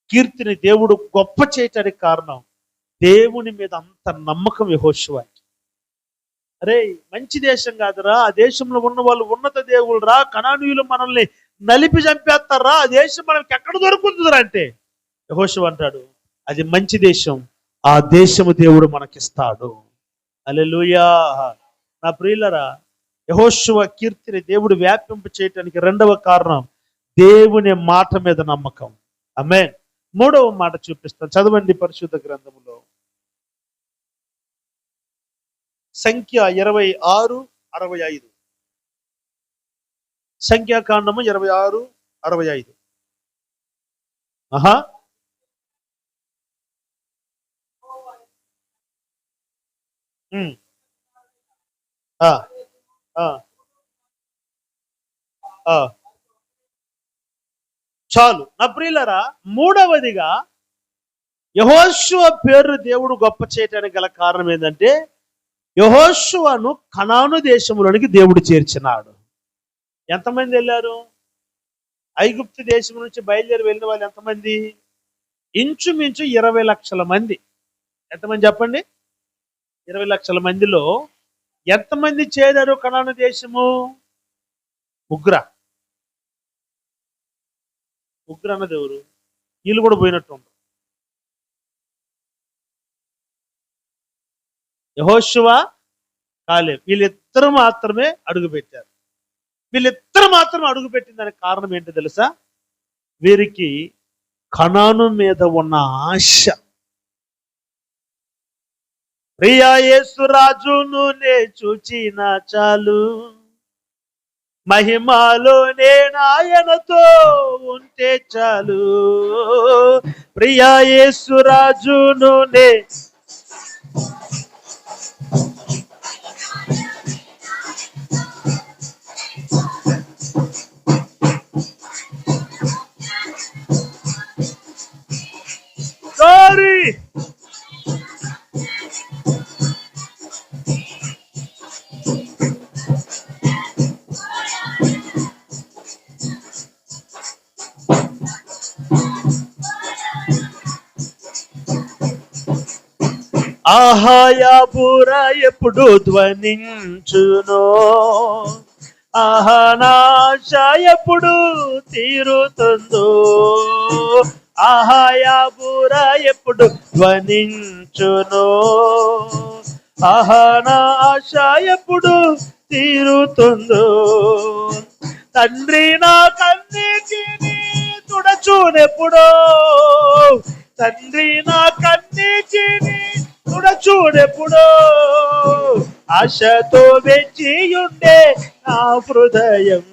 Speaker 1: కీర్తిని దేవుడు గొప్ప చేయటానికి కారణం దేవుని మీద అంత నమ్మకం యెహోషువకి. అరే, మంచి దేశం కాదురా, ఆ దేశంలో ఉన్న వాళ్ళు ఉన్నత దేవుళ్ళు రా, కనానీయులు మనల్ని నలిపి చంపేస్తారా, ఆ దేశం మనకి ఎక్కడ దొరుకుతుందిరా అంటే యెహోషువ అంటాడు, అది మంచి దేశం, ఆ దేశము దేవుడు మనకిస్తాడు. హల్లెలూయా. నా ప్రియులరా, యెహోషువ కీర్తిని దేవుడు వ్యాపింప చేయటానికి 2వ కారణం దేవుని మాట మీద నమ్మకం. ఆమేన్. 3వ మాట చూపిస్తాను, చదవండి పరిశుద్ధ గ్రంథములో సంఖ్య 26:65. సంఖ్యాకాండము 26:65. చాలు. నా ప్రియులరా, 3వదిగా యెహోషువ పేరు దేవుడు గొప్ప చేయటానికి గల కారణం ఏంటంటే, యెహోషువను కనాను దేశంలోనికి దేవుడు చేర్చినాడు. ఎంతమంది వెళ్ళారు? ఐగుప్తు దేశం నుంచి బయలుదేరి వెళ్ళిన వాళ్ళు ఎంతమంది? ఇంచుమించు 20 లక్షల మంది. ఎంతమంది చెప్పండి? 20 లక్షల మందిలో ఎంతమంది చేరారు కనాను దేశము? ముగ్గురు అన్నది ఎవరు? వీళ్ళు కూడా పోయినట్టు ఉంటారు. యెహోషువ, కాలేబు వీళ్ళిద్దరు మాత్రమే అడుగుపెట్టారు. వీళ్ళిద్దరు మాత్రం అడుగుపెట్టిన దానికి కారణం ఏంటో తెలుసా? వీరికి కనాను మీద ఉన్న ఆశ. ప్రియా యేసు రాజును నే చూచిన చాలు, మహిమలో నేనాయనతో ఉంటే చాలు. ప్రియా యేసు రాజును నే సారీ ఆహాయా బూర ఎప్పుడు ధ్వనించునో, ఆహానాశ ఎప్పుడు తీరుతుందో. ఆహాయా బూర ఎప్పుడు ధ్వనించునో, ఆహానాశ ఎప్పుడు తీరుతుందో. తండ్రి నా కన్నీటిని తుడచూనెప్పుడో, తండ్రి నా కన్నీటిని తుడచూడెప్పుడో. ఆశతో వేచియుండే నా హృదయం,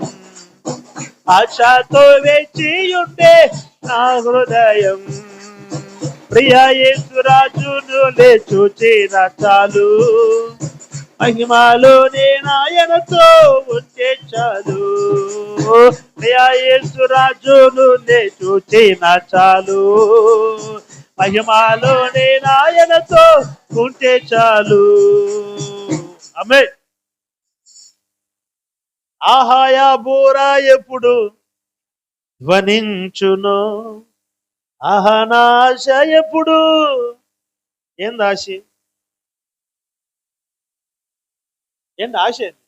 Speaker 1: ఆశతో వేచియుండే నా హృదయం. ప్రియా యేసు రాజును లే చూచిన చాలు, మహిమలో నేనాయనతో ఉంటే చాలు. ప్రియా యేసు రాజును లే చూచిన చాలు, మహిమలో నేనాయనతో ఉంటే చాలు. ఆమేన్. ఆహాయా బూరా ఎప్పుడు ధ్వనించునో, ఆహనాశ ఎప్పుడు. ఏంది ఆశ? ఏంది ఆశ? ఏంది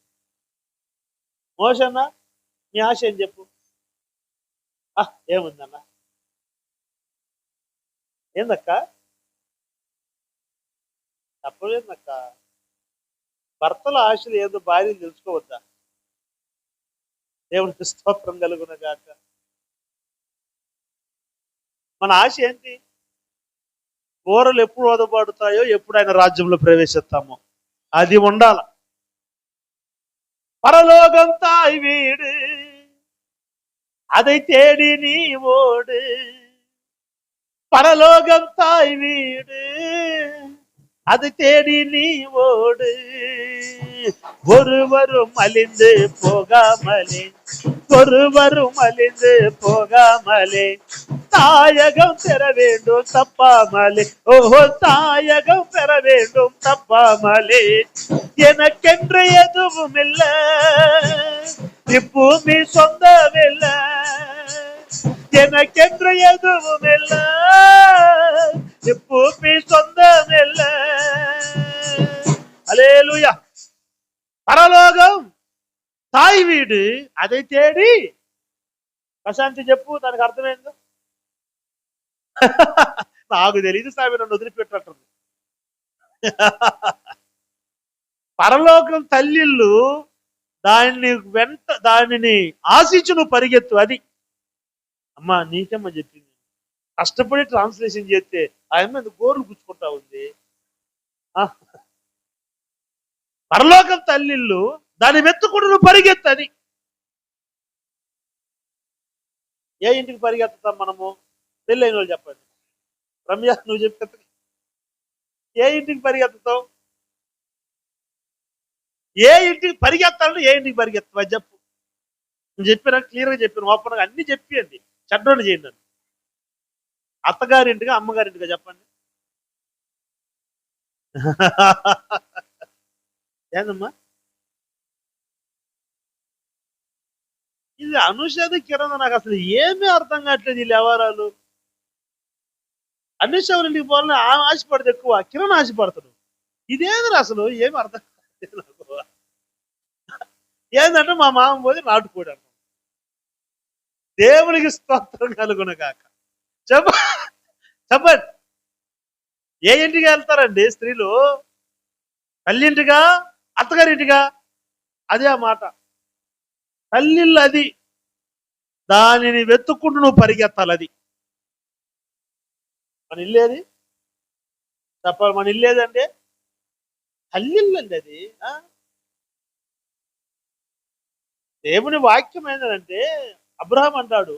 Speaker 1: మోషన్నా, నీ ఆశ ఏం చెప్పు. ఏముందన్నా? ఏందక్క చెప్పలేదక్క? భర్తల ఆశలు ఏదో భార్యలు తెలుసుకోవద్దా? దేవునికి స్తోత్రం కలుగును గాక. మన ఆశ ఏంటి? బూరలు ఎప్పుడు ఓదబాడుతాయో, ఎప్పుడు ఆయన రాజ్యంలో ప్రవేశిస్తామో అది ఉండాల. పరలోకం తాయి వీడు, அதை தேடி நீ ஓடு. பரலோகம் தாய் வீடு, அதை தேடி நீ ஓடு. ஒருவரும் அழிந்து போகாமலே, ஒருவரும் அழிந்து போகாமலே, தாயகம் பெற வேண்டும் தப்பாமலே. ஓஹோ, தாயகம் பெற வேண்டும் தப்பாமலே. எனக்கென்று எதுவும் இல்லை, இப்பூமி சொந்தமில்லை. எனக்கென்று எதுவும் இல்லை, இப்பூமி சொந்தமில்லை. அல்லேலூயா. పరలోకం తాయి వీడు, அதை தேடி. ప్రశాంతి చెప్పు, దానికి అర్థమైందో? నాకు తెలియదు స్వామి, నన్ను వదిలిపెట్టట్టుంది. పరలోకం తల్లిళ్ళు, దానిని ఆశించు నువ్వు పరిగెత్తు. అది అమ్మా నీకమ్మా చెప్పింది. కష్టపడి ట్రాన్స్లేషన్ చేస్తే ఆయన గోర్లు గుచ్చుకుంటా ఉంది. పరలోకం తల్లిళ్ళు, దాని మెత్తుకుడు నువ్వు పరిగెత్తు. అది ఏ ఇంటికి పరిగెత్తుతాం మనము? పెళ్ళైన వాళ్ళు చెప్పండి. రమ్య నువ్వు చెప్పి ఏ ఇంటికి పరిగెత్తుతావు? ఏ ఇంటికి పరిగెత్తాలని, ఏ ఇంటికి పరిగెత్తావు అది చెప్పు. నేను చెప్పినా, క్లియర్గా చెప్పాను, ఓపెన్గా అన్ని చెప్పియండి. చెడ్డోని చేయండి. అత్తగారింటిగా అమ్మగారింటిగా చెప్పండి. ఏందమ్మా ఇది? అనుషది కిరణ్ నాకు అసలు ఏమీ అర్థం కావట్లేదు వీళ్ళు వ్యవహారాలు. అనుష వాళ్ళ ఇంటికి పోవాలని ఆమె ఆశపడదు ఎక్కువ, కిరణ్ ఆశపడతాడు. ఇదేంది అసలు ఏమి అర్థం కాలేదు నాకు. ఏంటంటే మా మామ పోయి నాటుకోడు అంట. దేవునికి స్తోత్రం కలుగును గాక. చెప్ప చెప్పండి. ఏ ఇంటికి వెళ్తారండి స్త్రీలు? తల్లింటిగా, అత్తగారింటిగా? అదే ఆ మాట. తల్లిళ్ళు అది. దానిని వెతుక్కుంటూ నువ్వు పరిగెత్తాలి. అది మన ఇల్లేది చెప్పాలి. మన ఇల్లేదంటే తల్లిళ్ళండి అది. దేవుని వాక్యం ఏంటంటే అబ్రహాం అంటాడు,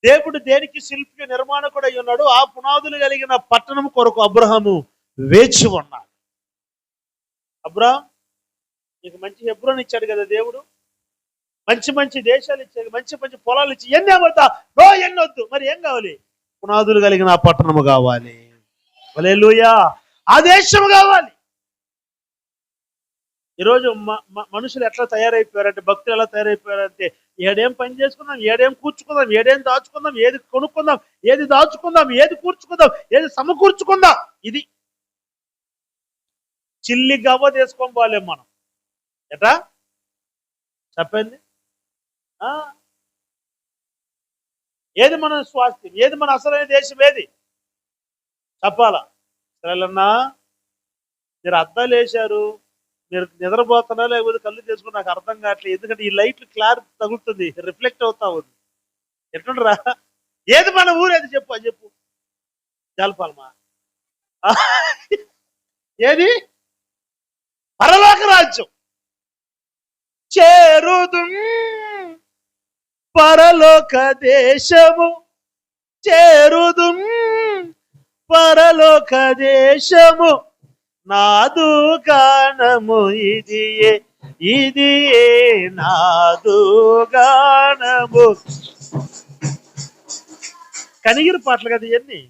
Speaker 1: దేవుడు దేనికి శిల్పి నిర్మాణకుడు అయి ఉన్నాడు, ఆ పునాదులు కలిగిన పట్టణం కొరకు అబ్రహాము వేచి ఉన్నాడు. అబ్రహాం నీకు మంచి హెబ్రోన్ ఇచ్చాడు కదా దేవుడు, మంచి మంచి దేశాలు ఇచ్చాడు, మంచి మంచి పొలాలు ఇచ్చి ఎన్ని అవద్దా నో ఎన్నొద్దు, మరి ఏం కావాలి? పునాదులు కలిగిన ఆ పట్టణము కావాలి. హల్లెలూయా. ఆ దేశము కావాలి. ఈరోజు మనుషులు ఎట్లా తయారైపోయారంటే, భక్తులు ఎలా తయారైపోయారంటే, ఏడేం పని చేసుకుందాం, ఏడేం కూర్చుకుందాం, ఏడేం దాచుకుందాం, ఏది కొనుక్కుందాం, ఏది దాచుకుందాం, ఏది కూర్చుకుందాం, ఏది సమకూర్చుకుందాం. ఇది చిల్లి గవ్వ తీసుకొని పోలేం మనం. ఎట్లా చెప్పండి? ఏది మన స్వాస్థ్యం? ఏది మన అసలైన దేశం? ఏది చెప్పాలా? సరేలన్నా మీరు అద్దాలు వేశారు, మీరు నిద్రపోతున్నా లేకపోతే కళ్ళు చేసుకుని నాకు అర్థం కావట్లేదు. ఎందుకంటే ఈ లైట్లు క్లారిటీ తగులుతుంది, రిఫ్లెక్ట్ అవుతా ఉంది. ఎట్లుండరా? ఏది మన ఊరు? ఏది చెప్పు, అది చెప్పు. జలపాలమా? ఏది? పరలోక రాజ్యం. చేరుదు పరలోక దేశము, చేరుదు పరలోక దేశము, నాదు గానము ఇదియే, ఇదియే నాదు గానము. కనిగిరి పాటలు కదా ఇవన్నీ,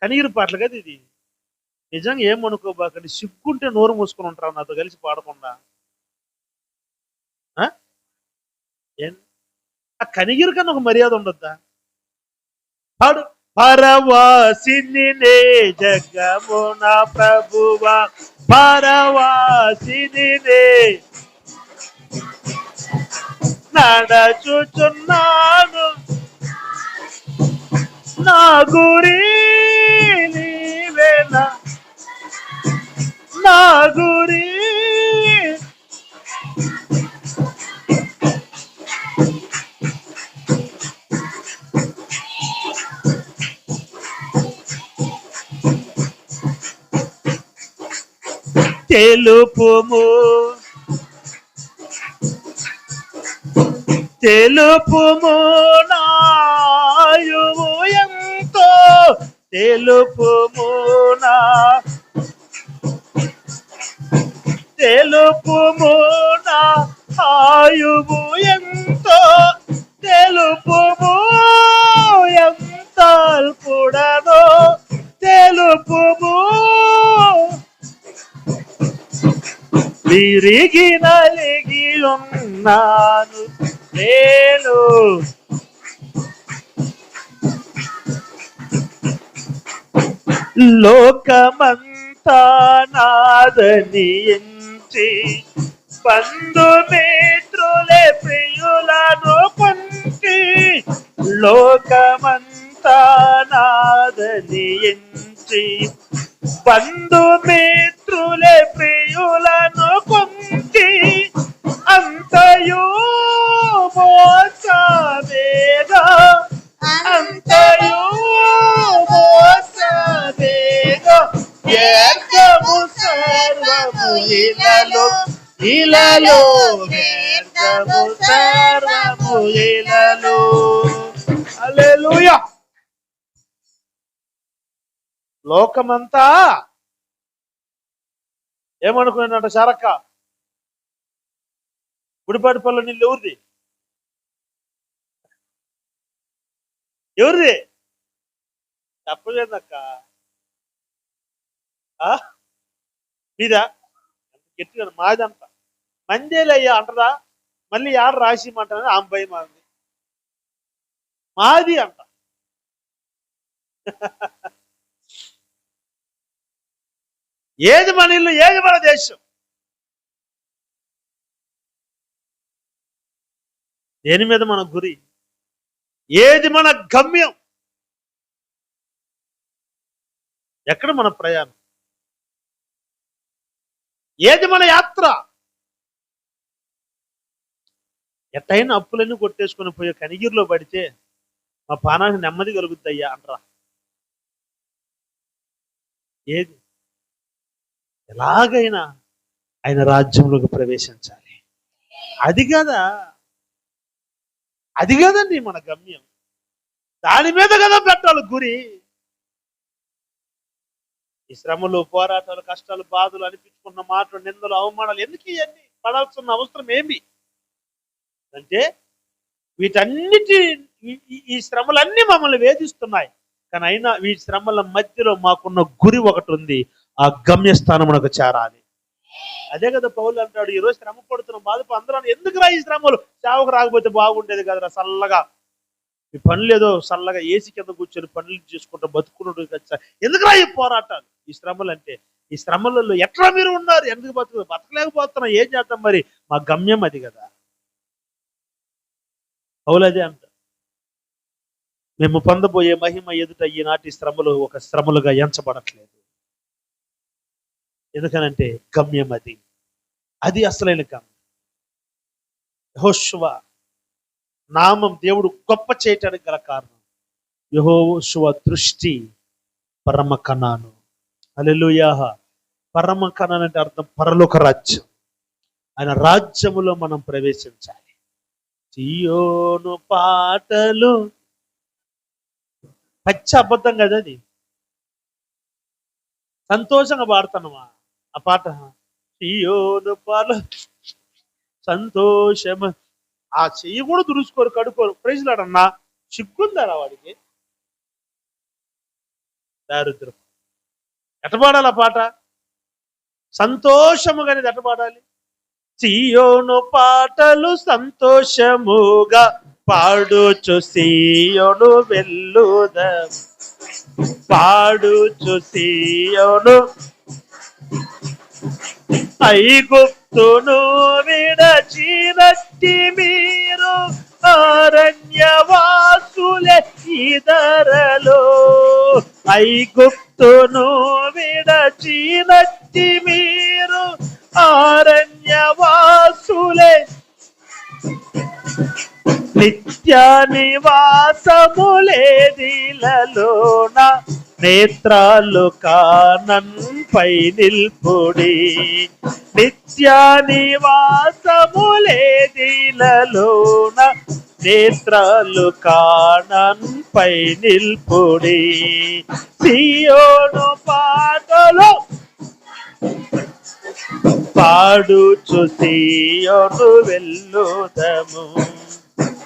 Speaker 1: కనిగిరి పాటలు కదా ఇది. నిజంగా ఏమనుకోబాకండి, సిగ్గుంటే నోరు మూసుకొని ఉంటారు నాతో కలిసి పాడకుండా. ఆ కనిగిరి కన్నా ఒక మర్యాద ఉండొద్దా? పాడు. పరవాసిని నే జగమున ప్రభువా, పరవాసిని నే నడచుచున్నాను, నా గురి నీవేనా, నా గురి తెలుపుము, తెలుపుము నాయువు ఎంతో, తెలుపుము నా, తెలుపుము నా ఆయువు ఎంతో, తెలుపుము ఎంత అల్పుడనో, తెలుపుము విరిగి నలిగి ఉన్నాను నేను, లోకమంతా నాదని ఎంచి, బంధుమిత్రులే ప్రియులను కొంటి, లోకమంతా నాదని ఎంచి, బంధుమిత్రులే ప్రియులను కొంటి, అంతయు మోసమేగా, అంతయు మోసమేగా, వ్యర్థము సర్వము ఇలలో, ఇలలో వ్యర్థము సర్వము ఇలలో. హల్లెలూయా. లోకమంతా ఏమనుకున్నాడంట శారక్క? గుడిపాటి పళ్ళు నీళ్ళు ఎవరిది? ఎవరిది చెప్పలేదక్క. మీదా? గట్టిగా మాదంట. మందేలయ్యా అంటదా? మళ్ళీ ఆడ రాసిమంటానని ఆమె భయం మాది, మాది అంట. ఏది మన ఇల్లు, ఏది మన దేశం, దేని మీద మన గురి, ఏది మన గమ్యం, ఎక్కడ మన ప్రయాణం, ఏది మన యాత్ర. ఎట్టయినా అప్పులన్నీ కొట్టేసుకొని పోయే కనిగిరిలో పడితే మా పానానికి నెమ్మది కలుగుద్దయ్యా అంటరా? ఏది? ఎలాగైనా ఆయన రాజ్యంలోకి ప్రవేశించాలి. అది కదండి మన గమ్యం. దాని మీద కదా పెట్టాలి గురి. ఈ శ్రమలు, పోరాటాలు, కష్టాలు, బాధలు, అనిపించుకున్న మాటలు, నిందలు, అవమానాలు ఎందుకు ఇవన్నీ పడాల్సిన అవసరం ఏమి అంటే, వీటన్నిటి ఈ శ్రమలన్నీ మమ్మల్ని వేధిస్తున్నాయి, కానీ అయినా ఈ శ్రమల మధ్యలో మాకున్న గురి ఒకటి ఉంది, ఆ గమ్యస్థానం మనకు చేరాలి. అదే కదా పౌలు అంటాడు, ఈరోజు శ్రమ పడుతున్నాం, బాధపడు, అందరూ ఎందుకు రా ఈ శ్రమలు, సేవకు రాకపోతే బాగుండేది కదరా, చల్లగా ఈ పనులు ఏదో చల్లగా ఏసీ కింద కూర్చొని పనులు చేసుకుంటూ బతుకున్నట్టు కదా, ఎందుకురా ఈ పోరాటాలు, ఈ శ్రమలు అంటే. ఈ శ్రమలలో ఎట్లా మీరు ఉన్నారు, ఎందుకు బతకలేకపోతున్నా, ఏం చేద్దాం మరి, మా గమ్యం అది కదా. పౌలు అదే అంట, మేము పొందబోయే మహిమ ఎదుట ఈనాటి శ్రమలు ఒక శ్రమలుగా ఎంచబడట్లేదు. ఎందుకనంటే గమ్యం అది అసలైన గమ్యం. యెహోషువ నామం దేవుడు గొప్ప చేయటానికి గల కారణం, యెహోషువ దృష్టి పరమ కనాను. హల్లెలూయా. పరమ కనాను అంటే అర్థం పరలోక రాజ్యం. ఆయన రాజ్యములో మనం ప్రవేశించాలి. సియోను పాటలు, పచ్చి అబద్ధం కదా అది. సంతోషంగా పాడుతున్నామా ఆ పాట? సియోను పాటలు సంతోషం. ఆ చెయ్యి కూడా దురుసుకోరు, కడుకోరు, ప్రైజ్లాడన్నా సిగ్గుందారా వాడికి? దారిద్రం. ఎట పాడాలి ఆ పాట? సంతోషముగానే ఎట పాడాలి? సియోను పాటలు సంతోషముగా పాడుచు సియోను వెళ్ళుదాం, పాడుచు సియోను ఐగుప్తును విడచినట్టి మీరు అరణ్యవాసులే ఇదరలో, ఐగుప్తును విడచినట్టి మీరు అరణ్యవాసులే, నిత్య నివాసములేదిలలోన నేత్రాలు కానంపై నిల్పుడి, నిత్య నివాసములేదిలలోన నేత్రాలు కానంపై నిల్పుడి. సియోను పాటలు పాడుచు సియోను వెళ్ళుదము,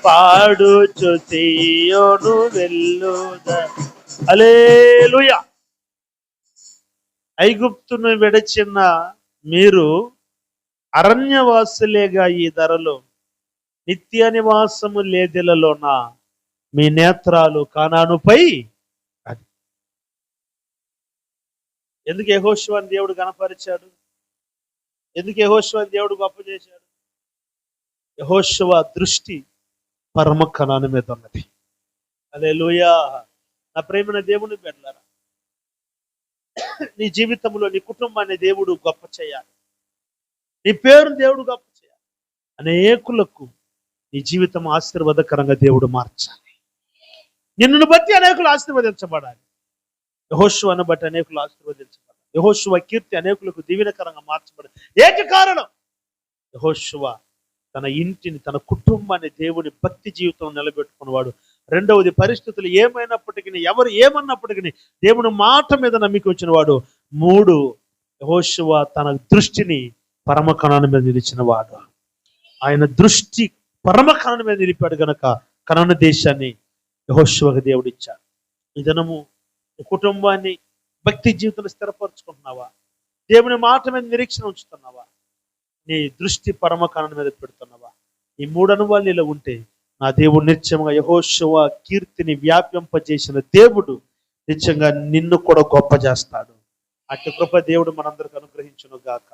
Speaker 1: పాడుచు సియోను వెళ్ళుదము. హల్లెలూయా. ఐగుప్తును విడచిన మీరు అరణ్యవాసులేగా ఈ ధరలో, నిత్య నివాసము లేదిలలోన మీ నేత్రాలు కానానుపై. అది ఎందుకు యెహోషువను దేవుడు గణపరిచాడు? ఎందుకు యెహోషువను దేవుడు గొప్ప చేశాడు? యెహోషువ దృష్టి పరమ కనాను మీద ఉన్నది. హల్లెలూయా. నా ప్రేమైన దేవుని బిడ్డలారా, నీ జీవితంలో నీ కుటుంబాన్ని దేవుడు గొప్ప చేయాలి, నీ పేరును దేవుడు గొప్ప చేయాలి, అనేకులకు నీ జీవితం ఆశీర్వాదకరంగా దేవుడు మార్చాలి. నిన్ను బట్టి అనేకులు ఆశీర్వదించబడాలి. యెహోషువను బట్టి అనేకులు ఆశీర్వదించబడాలి. యెహోషువ కీర్తి అనేకులకు దీవెనకరంగా మార్చబడాలి. ఏంటి కారణం? యెహోషువ తన ఇంటిని, తన కుటుంబాన్ని దేవుని భక్తి జీవితం నిలబెట్టుకున్నవాడు. రెండవది, పరిస్థితులు ఏమైనప్పటికీ, ఎవరు ఏమన్నప్పటికీ దేవుని మాట మీద నమ్మిక వచ్చిన వాడు. మూడు, యెహోషువ తన దృష్టిని పరమ కనాను మీద నిలిచిన వాడు. ఆయన దృష్టి పరమ కనాను మీద నిలిపాడు గనక కనాను దేశాన్ని యెహోషువకు దేవుడు ఇచ్చాడు. ఈ దినము కుటుంబాన్ని, భక్తి జీవితంలో స్థిరపరచుకుంటున్నావా? దేవుని మాట మీద నిరీక్షణ ఉంచుతున్నావా? నీ దృష్టి పరమ కనాను మీద పెడుతున్నావా? ఈ మూడు అనుభవాలు నీలో ఉంటే నా దేవుడు నిత్యంగా యెహోషువ కీర్తిని వ్యాపింపజేసిన దేవుడు నిత్యంగా నిన్ను కూడా గొప్ప చేస్తాడు. అట్టి కృప దేవుడు మనందరికి అనుగ్రహించును గాక.